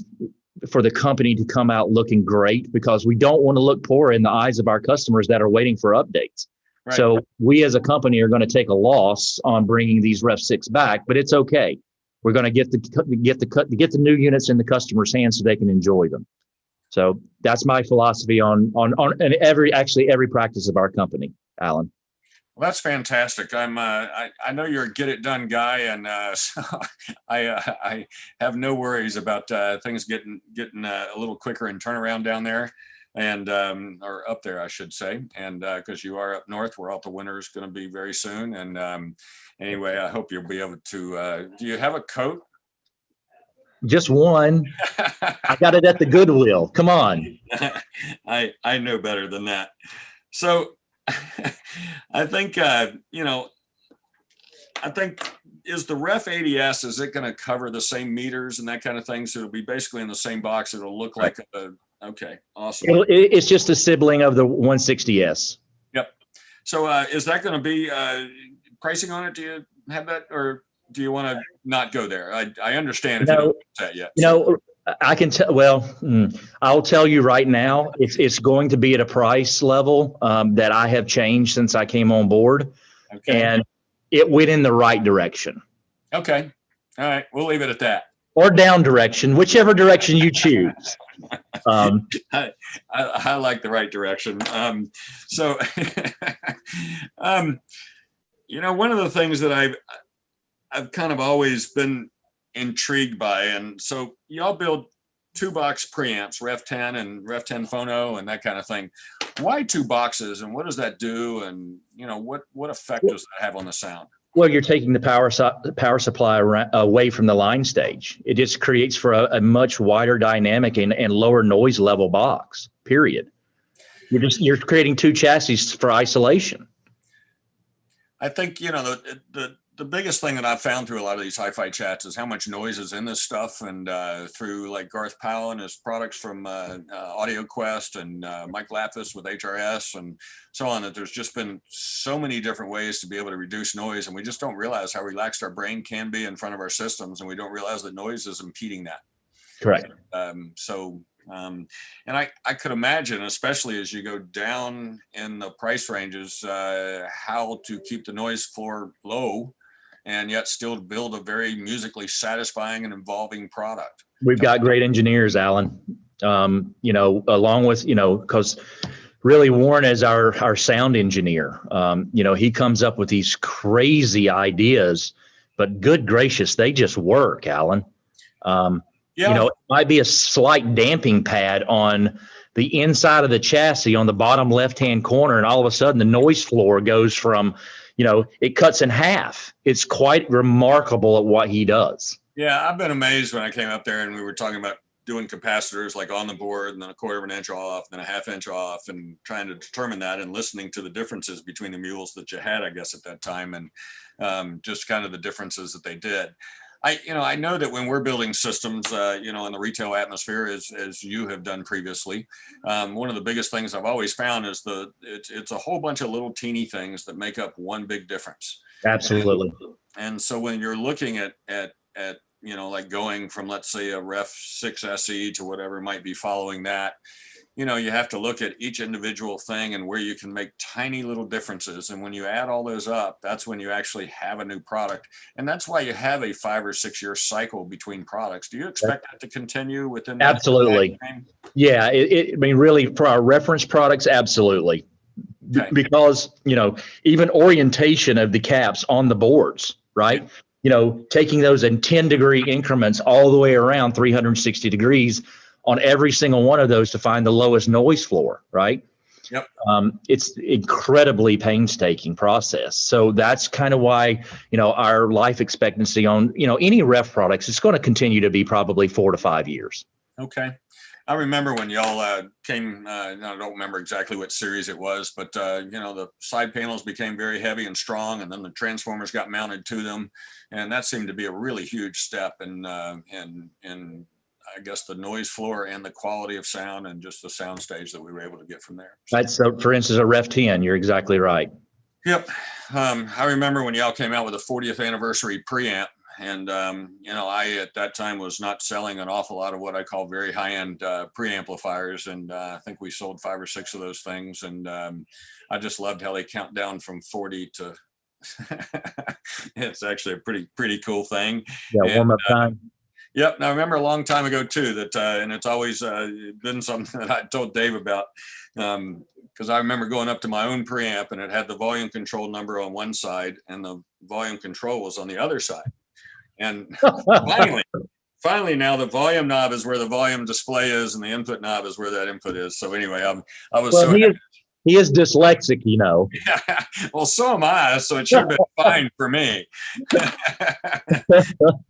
B: for the company to come out looking great, because we don't want to look poor in the eyes of our customers that are waiting for updates. Right. So we as a company are going to take a loss on bringing these Ref 6 back, but it's okay. We're going to get the new units in the customer's hands so they can enjoy them. So that's my philosophy on every practice of our company, Alan.
A: Well, that's fantastic. I know you're a get it done guy, and so I have no worries about things getting a little quicker in turnaround down there, and or up there, I should say. And because you are up north, where all the winter is going to be very soon. And anyway, I hope you'll be able to. Do you have a coat?
B: Just one. I got it at the Goodwill. Come on.
A: I know better than that. So. I think is the Ref 80S, is it going to cover the same meters and that kind of thing? So it'll be basically in the same box. It'll look like okay, awesome.
B: It's just a sibling of the 160S.
A: Yep. So is that going to be pricing on it? Do you have that, or do you want to not go there? I understand if you don't do that yet.
B: I can tell. Well, I'll tell you right now, it's going to be at a price level that I have changed since I came on board,
A: Okay.
B: and it went in the right direction
A: Okay. All right. We'll leave it at that.
B: or down direction, whichever direction you choose.
A: I like the right direction. So, one of the things that I've kind of always been intrigued by, and so y'all build 2-box preamps, Ref 10 and Ref 10 phono and that kind of thing. Why 2 boxes, and what does that do? And what effect does that have on the sound?
B: Well, you're taking the power supply away from the line stage. It just creates for a much wider dynamic and lower noise level box. Period. You're creating 2 chassis for isolation.
A: I think the biggest thing that I've found through a lot of these HiFi chats is how much noise is in this stuff, and through like Garth Powell and his products from Audio Quest and Mike Lapis with HRS and so on, that there's just been so many different ways to be able to reduce noise, and we just don't realize how relaxed our brain can be in front of our systems, and we don't realize that noise is impeding that.
B: Correct.
A: And I could imagine, especially as you go down in the price ranges, how to keep the noise floor low and yet still build a very musically satisfying and involving product.
B: We've got great engineers, Alan, along with, because really Warren is our sound engineer. He comes up with these crazy ideas, but good gracious, they just work, Alan. It might be a slight damping pad on the inside of the chassis on the bottom left-hand corner, and all of a sudden the noise floor goes from, it cuts in half. It's quite remarkable at what he does.
A: Yeah, I've been amazed when I came up there and we were talking about doing capacitors like on the board and then a 1/4 inch off, then a 1/2 inch off, and trying to determine that and listening to the differences between the mules that you had, I guess, at that time, and just kind of the differences that they did. I know that when we're building systems, in the retail atmosphere, as you have done previously, one of the biggest things I've always found is it's a whole bunch of little teeny things that make up one big difference.
B: Absolutely.
A: And so when you're looking at like going from, let's say, a Ref 6 SE to whatever might be following that, you have to look at each individual thing and where you can make tiny little differences. And when you add all those up, that's when you actually have a new product. And that's why you have a 5 or 6 year cycle between products. Do you expect that to continue within that?
B: Absolutely. Yeah. Really, for our reference products, absolutely. Okay. Because, even orientation of the caps on the boards, right? Yeah. Taking those in 10-degree increments all the way around 360 degrees on every single one of those to find the lowest noise floor, right?
A: Yep.
B: It's incredibly painstaking process. So that's kind of why, our life expectancy on, any ref products, it's going to continue to be probably 4 to 5 years.
A: Okay. I remember when y'all came, I don't remember exactly what series it was, but, the side panels became very heavy and strong, and then the transformers got mounted to them. And that seemed to be a really huge step in I guess the noise floor and the quality of sound and just the sound stage that we were able to get from there.
B: That's for instance, a Ref 10. You're exactly right.
A: Yep. I remember when y'all came out with a 40th anniversary preamp, and I at that time was not selling an awful lot of what I call very high-end preamplifiers, and I think we sold 5 or 6 of those things, and I just loved how they count down from 40 to it's actually a pretty cool thing.
B: Yeah, warm up time.
A: Yep. Now I remember a long time ago too that, and it's always been something that I told Dave about, because I remember going up to my own preamp and it had the volume control number on one side and the volume control was on the other side. And finally now the volume knob is where the volume display is and the input knob is where that input is. So anyway, I was so happy.
B: He is dyslexic,
A: Yeah, well, so am I, so it should have been fine for me.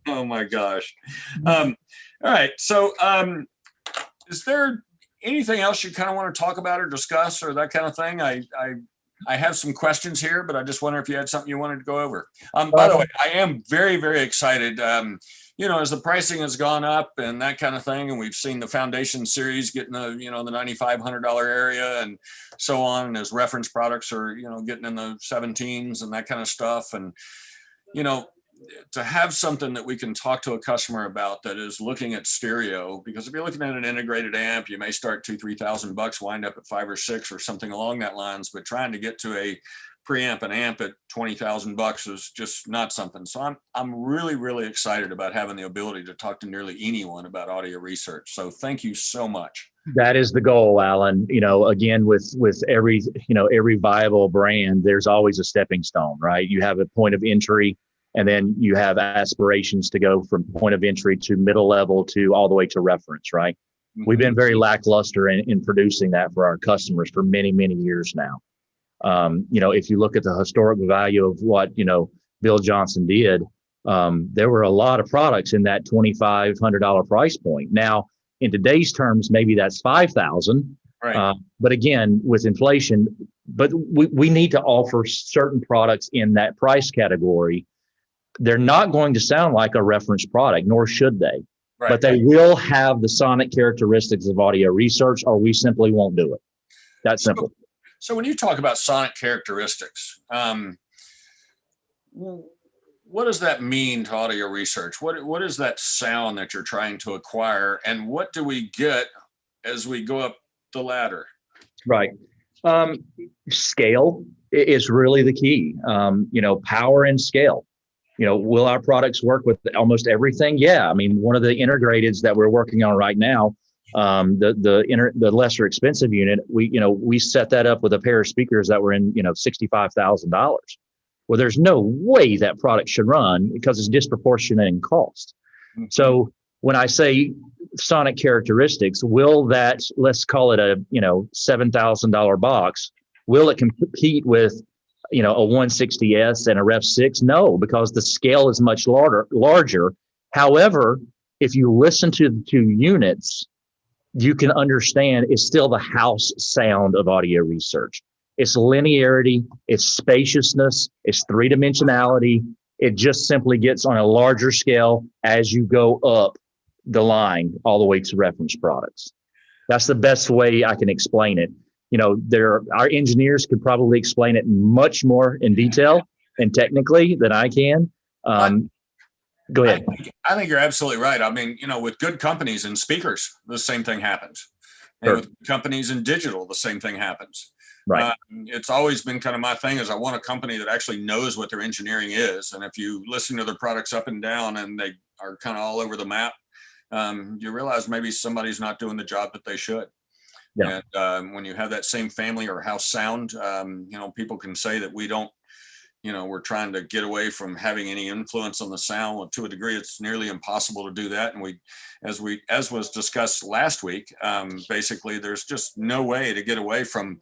A: Oh my gosh. All right. So is there anything else you kind of want to talk about or discuss or that kind of thing? I have some questions here, but I just wonder if you had something you wanted to go over. By the way, I am very, very excited. As the pricing has gone up and that kind of thing, and we've seen the foundation series getting the $9,500 area and so on, and as reference products are, getting in the 17s and that kind of stuff. And, to have something that we can talk to a customer about that is looking at stereo, because if you're looking at an integrated amp, you may start $2,000-3,000, wind up at 5 or 6 or something along that lines, but trying to get to a preamp and amp at $20,000 is just not something. So I'm really, really excited about having the ability to talk to nearly anyone about audio research. So thank you so much.
B: That is the goal, Alan. Again, with every viable brand, there's always a stepping stone, right? You have a point of entry, and then you have aspirations to go from point of entry to middle level to all the way to reference, right? Mm-hmm. We've been very lackluster in producing that for our customers for many, many years now. If you look at the historical value of what, Bill Johnson did, there were a lot of products in that $2,500 price point. Now, in today's terms, maybe that's $5,000. Right. But again, with inflation, but we need to offer certain products in that price category. They're not going to sound like a reference product, nor should they. Right. But they will have the sonic characteristics of audio research, or we simply won't do it. That's simple.
A: So when you talk about sonic characteristics, what does that mean to audio research? What is that sound that you're trying to acquire, and what do we get as we go up the ladder?
B: Right. Scale is really the key. Power and scale. Will our products work with almost everything? Yeah. I mean, one of the integrateds that we're working on right now, the lesser expensive unit, we set that up with a pair of speakers that were in, $65,000. Well, there's no way that product should run because it's disproportionate in cost. Mm-hmm. So when I say sonic characteristics, will that, let's call it a, $7,000 box, will it compete with, a 160S and a Ref 6? No, because the scale is much larger. However, if you listen to the two units, you can understand it's still the house sound of audio research. It's linearity, it's spaciousness, it's three-dimensionality. It just simply gets on a larger scale as you go up the line all the way to reference products. That's the best way I can explain it. Our engineers could probably explain it much more in detail and technically than I can. Go ahead.
A: I think you're absolutely right. I mean, with good companies in speakers, the same thing happens. And with companies in digital, the same thing happens.
B: Right.
A: It's always been kind of my thing is I want a company that actually knows what their engineering is. And if you listen to their products up and down and they are kind of all over the map, you realize maybe somebody's not doing the job that they should. Yeah. And when you have that same family or house sound, people can say that we don't, we're trying to get away from having any influence on the sound. Well, to a degree, it's nearly impossible to do that. And as was discussed last week, basically, there's just no way to get away from,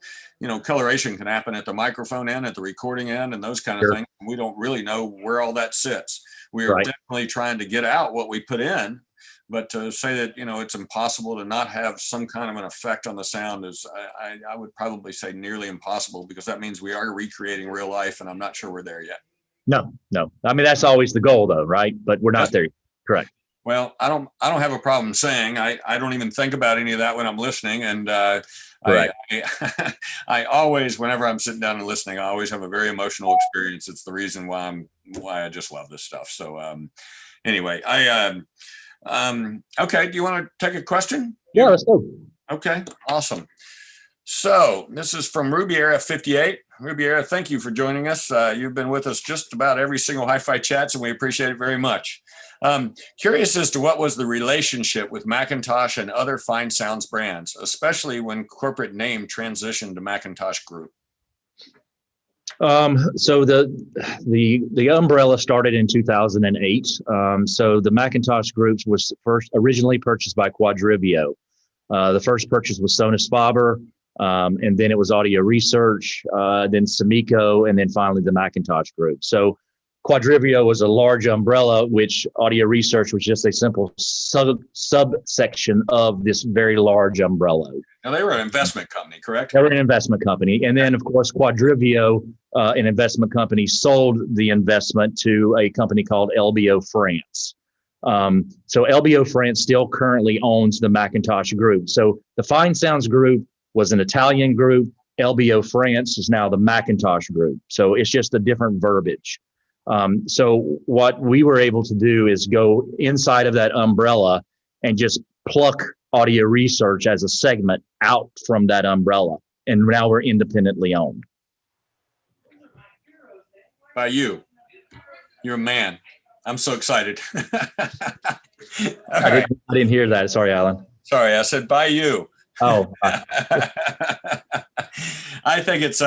A: coloration can happen at the microphone end, at the recording end, and those kind of things. We don't really know where all that sits. We are definitely trying to get out what we put in. But to say that, it's impossible to not have some kind of an effect on the sound is, I would probably say nearly impossible, because that means we are recreating real life, and I'm not sure we're there yet. No.
B: I mean, that's always the goal though, right? But we're not there. Correct.
A: Well, I don't have a problem saying I don't even think about any of that when I'm listening. And I always, whenever I'm sitting down and listening, I always have a very emotional experience. It's the reason why I just love this stuff. So anyway, okay. Do you want to take a question?
B: Yeah, let's go.
A: Okay, awesome. So this is from Rubiera 58. Rubiera, thank you for joining us. You've been with us just about every single HiFi Chats, and we appreciate it very much. Curious as to what was the relationship with Macintosh and other fine sounds brands, especially when corporate name transitioned to Macintosh Group.
B: So the umbrella started in 2008. So the Macintosh Groups was originally purchased by Quadrivio. The first purchase was Sonus Faber, and then it was Audio Research, then Samico, and then finally the Macintosh Group. So Quadrivio was a large umbrella, which Audio Research was just a simple subsection of this very large umbrella.
A: Now, they were an investment company, correct?
B: They were an investment company. And then, of course, Quadrivio, an investment company, sold the investment to a company called LBO France. So LBO France still currently owns the Macintosh Group. So the Fine Sounds Group was an Italian group. LBO France is now the Macintosh Group. So it's just a different verbiage. So what we were able to do is go inside of that umbrella and just pluck audio research as a segment out from that umbrella. And now we're independently owned.
A: By you. You're a man. I'm so excited.
B: I didn't hear that. Sorry, Alan.
A: Sorry, I said by you.
B: Oh.
A: I think it's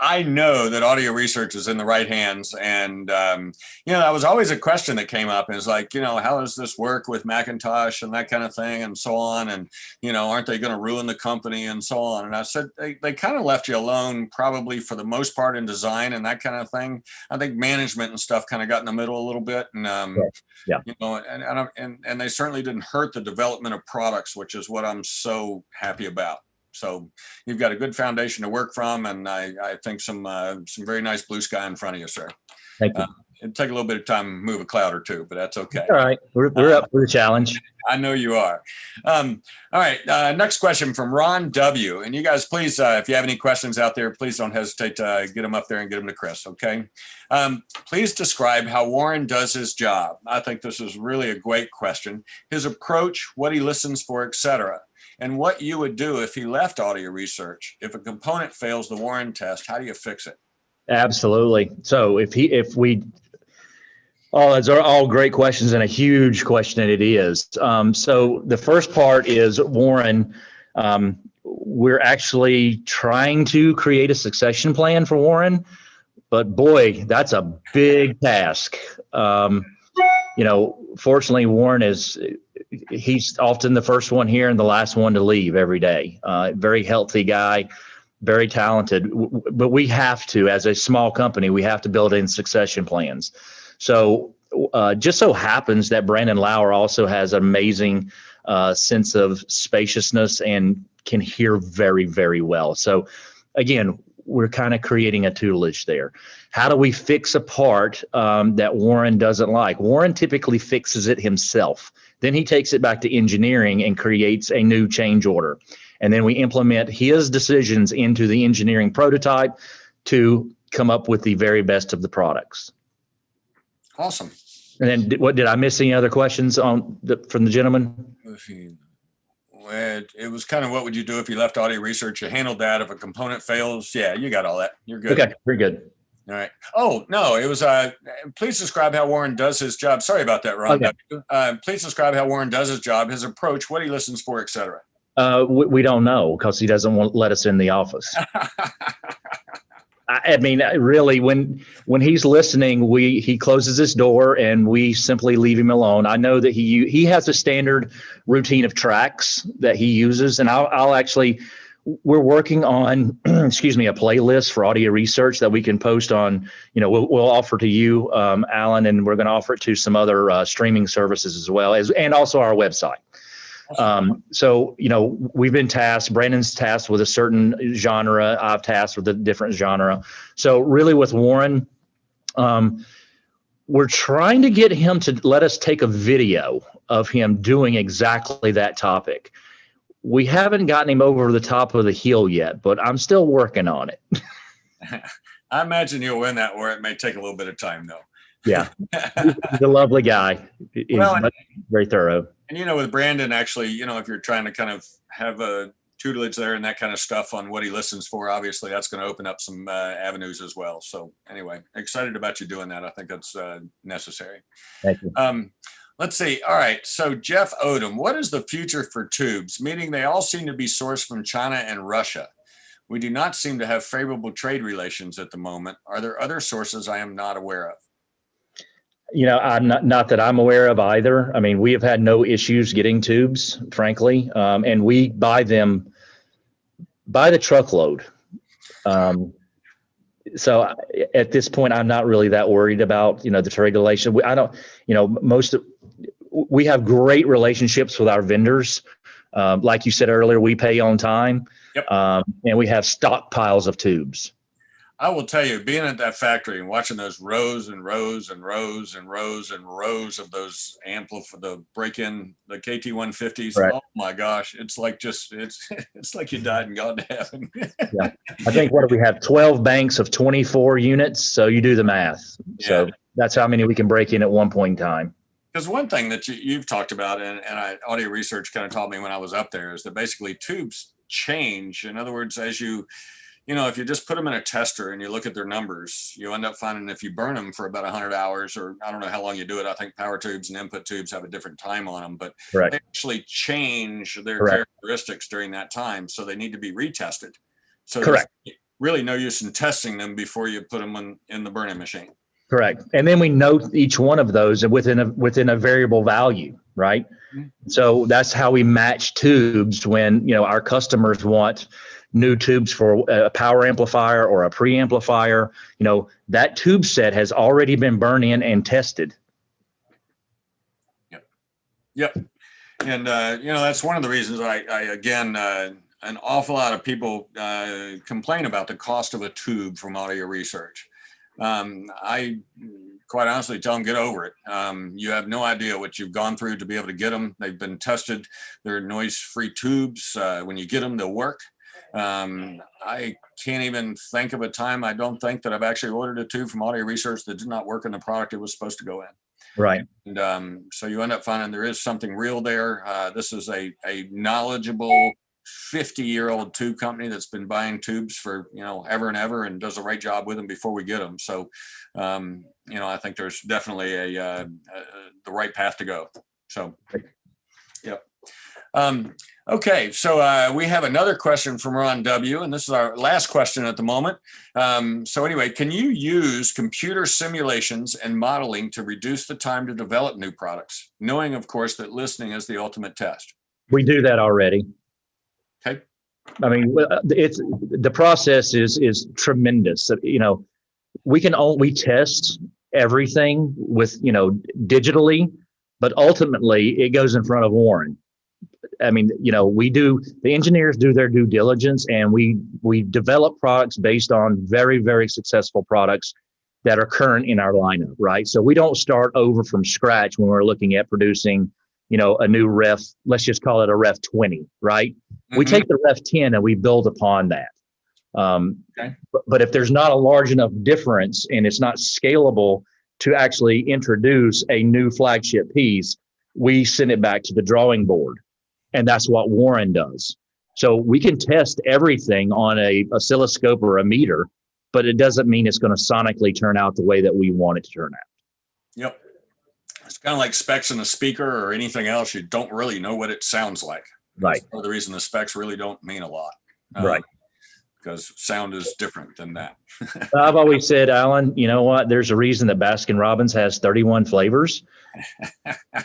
A: I know that audio research is in the right hands, and that was always a question that came up. Is like, how does this work with Macintosh and that kind of thing, and so on, and aren't they going to ruin the company and so on? And I said they kind of left you alone, probably for the most part, in design and that kind of thing. I think management and stuff kind of got in the middle a little bit, and and they certainly didn't hurt the development of products, which is what I'm so happy about. So you've got a good foundation to work from, and I think some very nice blue sky in front of you, sir.
B: Thank you.
A: It'll take a little bit of time to move a cloud or two, but that's okay.
B: All right, we're up for the challenge.
A: I know you are. All right, next question from Ron W. And you guys, please, if you have any questions out there, please don't hesitate to get them up there and get them to Chris, okay? Please describe how Warren does his job. I think this is really a great question. His approach, what he listens for, etc. And what you would do if he left audio research. If a component fails the Warren test, how do you fix it?
B: Absolutely. So those are all great questions, and a huge question it is. So the first part is Warren. We're actually trying to create a succession plan for Warren, but boy, that's a big task. Fortunately, Warren he's often the first one here and the last one to leave every day. Very healthy guy, very talented, but we have to, as a small company, we have to build in succession plans. So just so happens that Brandon Lauer also has an amazing sense of spaciousness and can hear very, very well. So again, we're kind of creating a tutelage there. How do we fix a part that Warren doesn't like? Warren typically fixes it himself. Then he takes it back to engineering and creates a new change order. And then we implement his decisions into the engineering prototype to come up with the very best of the products.
A: Awesome.
B: And then did I miss any other questions from the gentleman?
A: It was kind of, what would you do if you left audio research? You handled that. If a component fails, yeah, you got all that. You're good.
B: Okay, pretty good.
A: All right. Oh, no, it was, please describe how Warren does his job. Sorry about that, Ron. Okay. Please describe how Warren does his job, his approach, what he listens for, etc.
B: We don't know because he doesn't want to let us in the office. I mean, really, when he's listening, he closes his door and we simply leave him alone. I know that he has a standard routine of tracks that he uses, and I'll actually, we're working on, a playlist for audio research that we can post on, we'll offer to you, Alan, and we're going to offer it to some other streaming services as well and also our website. So, we've been tasked, Brandon's tasked with a certain genre, I've tasked with a different genre. So really with Warren, we're trying to get him to let us take a video of him doing exactly that topic. We haven't gotten him over the top of the hill yet, but I'm still working on it.
A: I imagine you'll win that, or it may take a little bit of time though.
B: Yeah. He's a lovely guy. He's very thorough.
A: And, with Brandon, actually, if you're trying to kind of have a tutelage there and that kind of stuff on what he listens for, obviously that's going to open up some avenues as well. So anyway, excited about you doing that. I think that's necessary.
B: Thank you.
A: Let's see. All right. So Jeff Odom, what is the future for tubes? Meaning they all seem to be sourced from China and Russia. We do not seem to have favorable trade relations at the moment. Are there other sources I am not aware of?
B: I'm not that I'm aware of either. I mean, we have had no issues getting tubes, frankly, and we buy them by the truckload. So at this point, I'm not really that worried about, the trade relation. We have great relationships with our vendors. Like you said earlier, we pay on time.
A: Yep.
B: And we have stockpiles of tubes.
A: I will tell you, being at that factory and watching those rows and rows and rows and rows and rows of those the break-in, the KT-150s.
B: Right.
A: Oh my gosh, it's like it's like you died and gone to heaven.
B: Yeah. I think what do we have? 12 banks of 24 units. So you do the math. So
A: Yeah.
B: that's how many we can break in at one point in time.
A: Because one thing that you've talked about, and audio research kind of taught me when I was up there, is that basically tubes change. In other words, as if you just put them in a tester and you look at their numbers, you end up finding if you burn them for about 100 hours, or I don't know how long you do it. I think power tubes and input tubes have a different time on them, but
B: Correct.
A: they actually change their
B: Correct.
A: characteristics during that time. So they need to be retested. So
B: Correct.
A: there's really no use in testing them before you put them in the burning machine.
B: Correct. And then we note each one of those within a variable value, right? Mm-hmm. So that's how we match tubes when, our customers want new tubes for a power amplifier or a preamplifier. That tube set has already been burned in and tested.
A: Yep. And, that's one of the reasons an awful lot of people complain about the cost of a tube from audio research. I quite honestly tell them, get over it. You have no idea what you've gone through to be able to get them. They've been tested. They're noise-free tubes. When you get them, they'll work. I can't even think of a time, I don't think, that I've actually ordered a tube from audio research that did not work in the product it was supposed to go in.
B: Right.
A: And so you end up finding there is something real there. This is a knowledgeable 50-year-old tube company that's been buying tubes for ever and ever, and does a right job with them before we get them. So I think there's definitely the right path to go. So yep. Okay, so we have another question from Ron W, and this is our last question at the moment. So anyway, can you use computer simulations and modeling to reduce the time to develop new products, knowing, of course, that listening is the ultimate test?
B: We do that already.
A: Okay.
B: I mean, the process is tremendous. We test everything with digitally, but ultimately it goes in front of Warren. I mean, the engineers do their due diligence, and we develop products based on very, very successful products that are current in our lineup, right? So we don't start over from scratch when we're looking at producing, a new ref. Let's just call it a ref 20, right? Mm-hmm. We take the ref 10 and we build upon that. Okay. But if there's not a large enough difference and it's not scalable to actually introduce a new flagship piece, we send it back to the drawing board. And that's what Warren does. So we can test everything on a oscilloscope or a meter, but it doesn't mean it's going to sonically turn out the way that we want it to turn out.
A: Yep. It's kind of like specs in a speaker or anything else. You don't really know what it sounds like.
B: Right.
A: That's part of the reason the specs really don't mean a lot.
B: Right.
A: Because sound is different than that.
B: I've always said, Alan, you know what? There's a reason that Baskin Robbins has 31 flavors,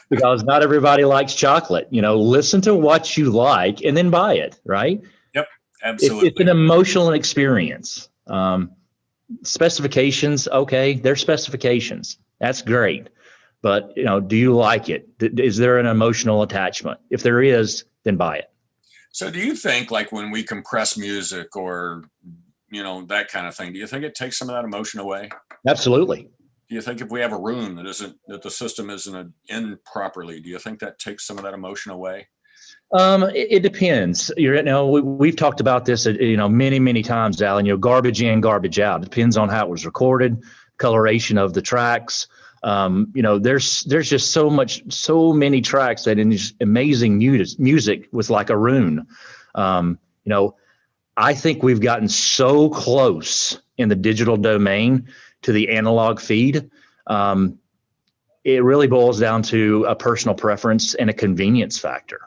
B: because not everybody likes chocolate. Listen to what you like and then buy it, right?
A: Yep, absolutely.
B: It's an emotional experience. Specifications, okay, they're specifications. That's great. But, do you like it? Is there an emotional attachment? If there is, then buy it.
A: So do you think, like, when we compress music or, that kind of thing, do you think it takes some of that emotion away?
B: Absolutely.
A: Do you think if we have a room that the system isn't in properly, do you think that takes some of that emotion away?
B: It depends. We've talked about this, many, many times, Alan. Garbage in, garbage out. It depends on how it was recorded, coloration of the tracks. There's just so many tracks that in this amazing music with like a rune. I think we've gotten so close in the digital domain to the analog feed. It really boils down to a personal preference and a convenience factor.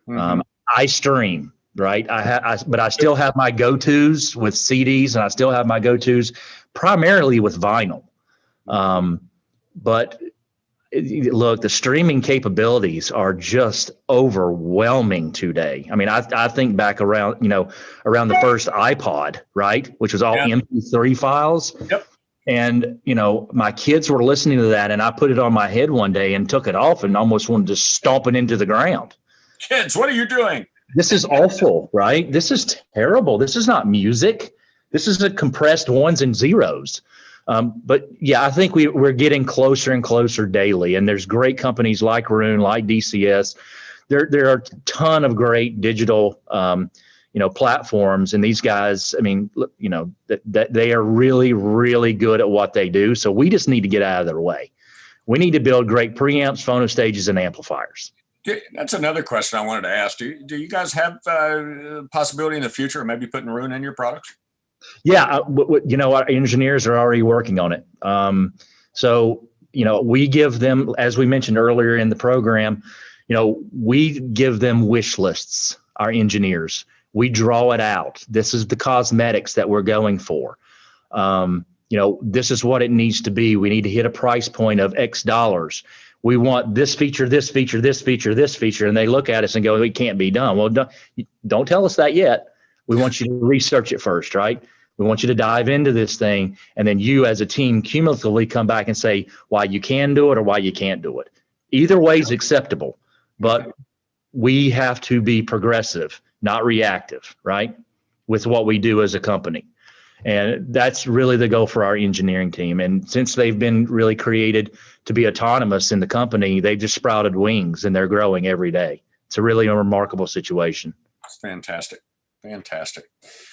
B: Mm-hmm. I stream, right? But I still have my go-tos with CDs, and I still have my go-tos primarily with vinyl. But look, the streaming capabilities are just overwhelming today. I mean, I think back around the first iPod, right, which was all MP3 files.
A: Yep.
B: And, my kids were listening to that, and I put it on my head one day and took it off and almost wanted to stomp it into the ground.
A: Kids, what are you doing?
B: This is awful, right? This is terrible. This is not music. This is a compressed ones and zeros. But yeah, I think we're getting closer and closer daily. And there's great companies like Rune, like DCS. There are a ton of great digital, platforms. And these guys, I mean, that they are really, really good at what they do. So we just need to get out of their way. We need to build great preamps, phono stages, and amplifiers.
A: That's another question I wanted to ask. Do you guys have possibility in the future of maybe putting Rune in your products?
B: Yeah, our engineers are already working on it. So, we give them, as we mentioned earlier in the program, we give them wish lists, our engineers. We draw it out. This is the cosmetics that we're going for. This is what it needs to be. We need to hit a price point of X dollars. We want this feature, this feature, this feature, this feature. And they look at us and go, it can't be done. Well, don't tell us that yet. We want you to research it first, right? We want you to dive into this thing. And then you as a team cumulatively come back and say why you can do it or why you can't do it. Either way is acceptable, but we have to be progressive, not reactive, right? With what we do as a company. And that's really the goal for our engineering team. And since they've been really created to be autonomous in the company, they just sprouted wings and they're growing every day. It's a really remarkable situation.
A: It's fantastic. Fantastic.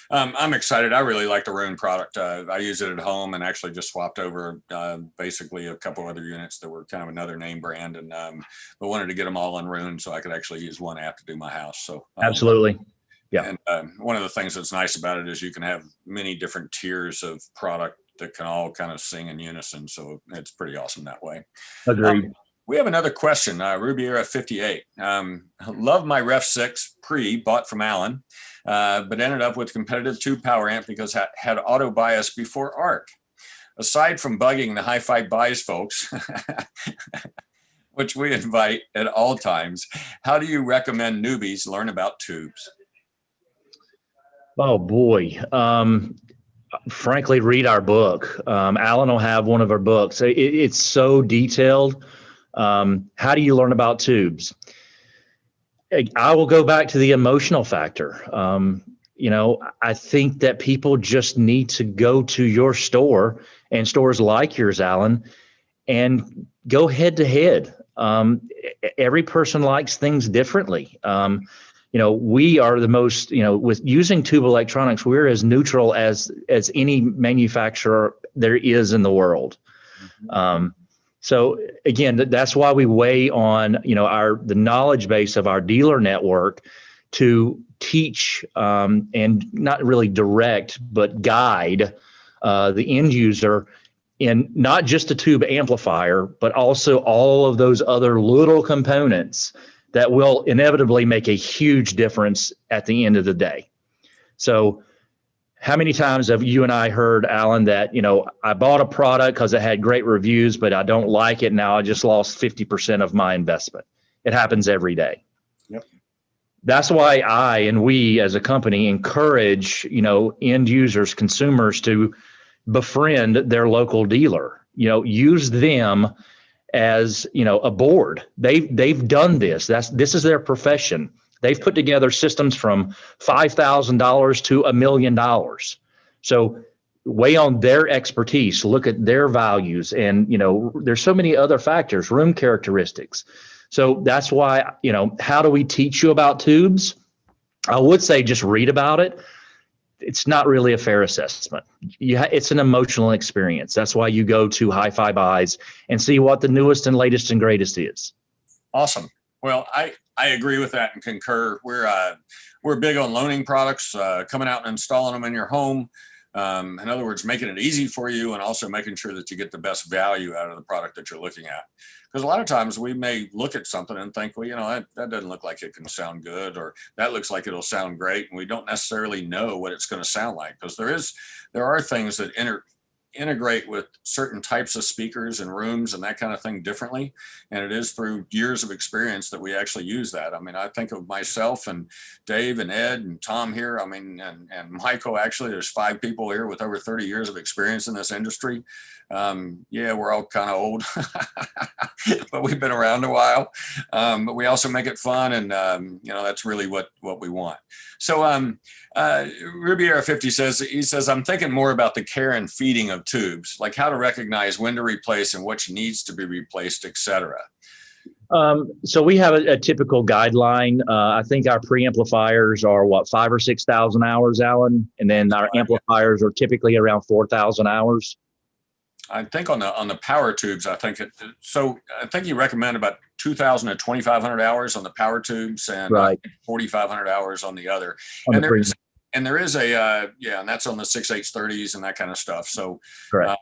A: I'm excited. I really like the Rune product. I use it at home and actually just swapped over basically a couple other units that were kind of another name brand, and but wanted to get them all in Rune so I could actually use one app to do my house. So
B: absolutely. Yeah.
A: And one of the things that's nice about it is you can have many different tiers of product that can all kind of sing in unison. So it's pretty awesome that way.
B: Agreed.
A: We have another question. Rubiera 58. Love my Ref 6 Pre bought from Alan, but ended up with competitive tube power amp because had auto bias before ARC. Aside from bugging the HiFi buys folks, which we invite at all times, how do you recommend newbies learn about tubes?
B: Oh boy. Frankly, read our book. Alan will have one of our books. It's so detailed. How do you learn about tubes? I will go back to the emotional factor. I think that people just need to go to your store and stores like yours, Alan, and go head to head. Every person likes things differently. We are the most, with using tube electronics, we're as neutral as any manufacturer there is in the world. Mm-hmm. So again, that's why we weigh on, the knowledge base of our dealer network to teach and not really direct, but guide the end user in not just a tube amplifier, but also all of those other little components that will inevitably make a huge difference at the end of the day. So how many times have you and I heard, Alan, that, I bought a product because it had great reviews, but I don't like it. Now I just lost 50% of my investment. It happens every day.
A: Yep.
B: That's why I and we as a company encourage, end users, consumers to befriend their local dealer, use them as, a board. They've done this. This is their profession. They've put together systems from $5,000 to $1 million. So weigh on their expertise, look at their values, and there's so many other factors, room characteristics. So that's why, how do we teach you about tubes? I would say just read about it. It's not really a fair assessment. It's an emotional experience. That's why you go to HiFi Buys and see what the newest and latest and greatest is.
A: Awesome. Well, I agree with that and concur. We're big on loaning products, coming out and installing them in your home. In other words, making it easy for you and also making sure that you get the best value out of the product that you're looking at. Because a lot of times we may look at something and think, well, that doesn't look like it can sound good, or that looks like it'll sound great. And we don't necessarily know what it's going to sound like, because there are things that integrate with certain types of speakers and rooms and that kind of thing differently. And it is through years of experience that we actually use that. I mean, I think of myself and Dave and Ed and Tom here. I mean, and Michael, actually, there's 5 people here with over 30 years of experience in this industry. Yeah, we're all kind of old, but we've been around a while. But we also make it fun, and that's really what we want. So Riviera 50 says, I'm thinking more about the care and feeding of tubes, like how to recognize when to replace and which needs to be replaced, etc.
B: So we have a typical guideline. I think our preamplifiers are 5,000 or 6,000 hours, Alan, and then our amplifiers are typically around 4,000 hours.
A: I think on the power tubes, I think you recommend about 2,000 to 2,500 hours on the power tubes, and
B: right.
A: 4,500 hours on the other.
B: On
A: and there is a and that's on the 6H30s and that kind of stuff. So
B: correct.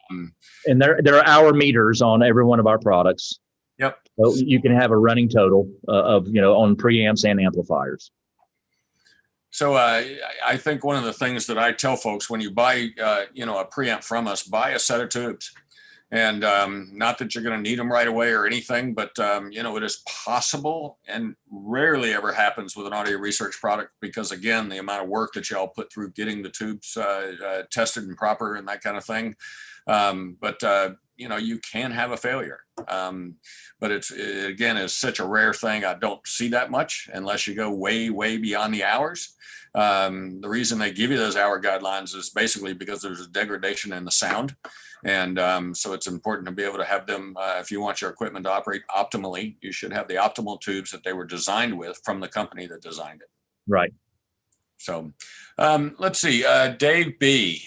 B: And there are hour meters on every one of our products.
A: Yep.
B: So you can have a running total of on preamps and amplifiers.
A: So I think one of the things that I tell folks when you buy, a preamp from us, buy a set of tubes. And not that you're going to need them right away or anything, but, it is possible and rarely ever happens with an audio research product because, again, the amount of work that y'all put through getting the tubes tested and proper and that kind of thing. You can have a failure. But it is such a rare thing. I don't see that much unless you go way, way beyond the hours. The reason they give you those hour guidelines is basically because there's a degradation in the sound. And so it's important to be able to have them, if you want your equipment to operate optimally, you should have the optimal tubes that they were designed with from the company that designed it.
B: Right.
A: So let's see, Dave B.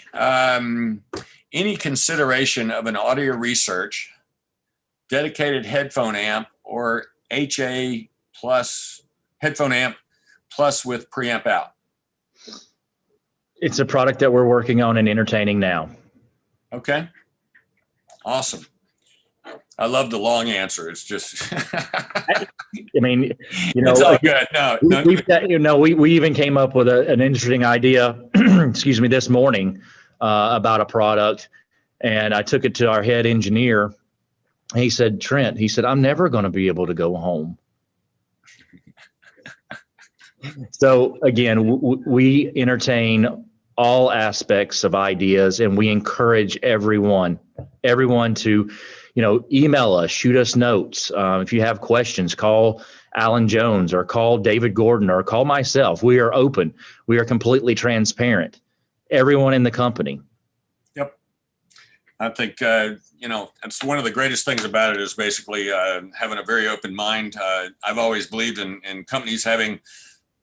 A: Any consideration of an audio research dedicated headphone amp or HA plus headphone amp plus with preamp out?
B: It's a product that we're working on and entertaining now.
A: Okay. Awesome. I love the long answer. It's just,
B: I mean,
A: it's all good. No,
B: we even came up with an interesting idea, excuse me, this morning about a product. And I took it to our head engineer. He said, Trent, I'm never going to be able to go home. So again, we entertain all aspects of ideas, and we encourage everyone to, email us, shoot us notes. If you have questions, call Alan Jones or call David Gordon or call myself. We are open. We are completely transparent. Everyone in the company.
A: Yep. I think, that's one of the greatest things about it is basically having a very open mind. I've always believed in companies having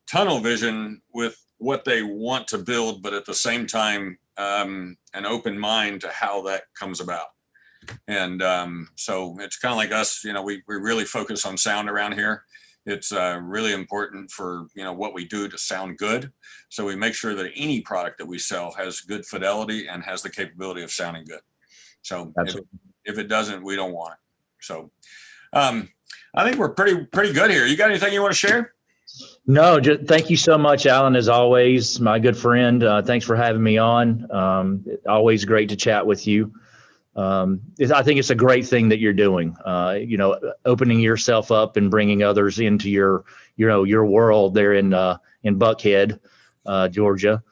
A: tunnel vision with what they want to build, but at the same time, an open mind to how that comes about. And so it's kind of like us, we really focus on sound around here. It's really important for, what we do to sound good. So we make sure that any product that we sell has good fidelity and has the capability of sounding good. So if it doesn't, we don't want it. So I think we're pretty good here. You got anything you want to share?
B: No, just thank you so much, Alan, as always, my good friend. Thanks for having me on. Always great to chat with you. I think it's a great thing that you're doing, opening yourself up and bringing others into your world there in Buckhead, Georgia.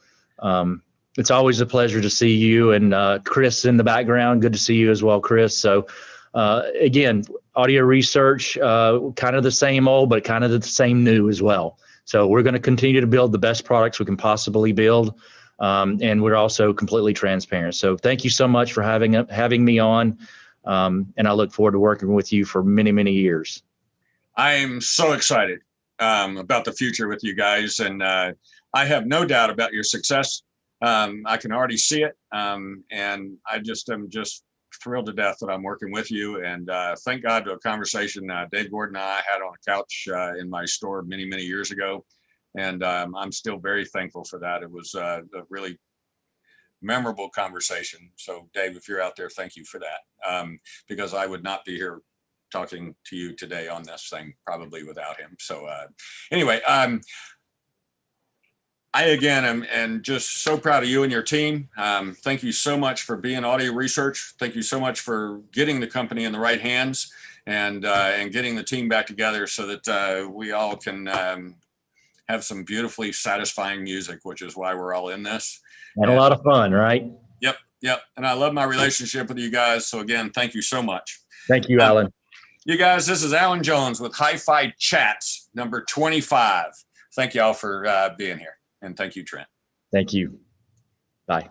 B: It's always a pleasure to see you, and Chris in the background. Good to see you as well, Chris. So again, audio research, kind of the same old, but kind of the same new as well. So we're going to continue to build the best products we can possibly build. And we're also completely transparent. So thank you so much for having me on. And I look forward to working with you for many, many years.
A: I'm so excited about the future with you guys. And I have no doubt about your success. I can already see it. And am just thrilled to death that I'm working with you. And thank God to a conversation Dave Gordon and I had on a couch in my store many, many years ago. And I'm still very thankful for that. It was a really memorable conversation. So Dave, if you're out there, thank you for that. Because I would not be here talking to you today on this thing probably without him. So anyway, I again am and just so proud of you and your team. Thank you so much for being Audio Research. Thank you so much for getting the company in the right hands and getting the team back together so that we all can have some beautifully satisfying music, which is why we're all in this.
B: And a lot of fun, right?
A: Yep, yep. And I love my relationship with you guys. So again, thank you so much.
B: Thank you, Alan.
A: You guys, this is Alan Jones with HiFi Chats number 25. Thank you all for being here. And thank you, Trent.
B: Thank you. Bye.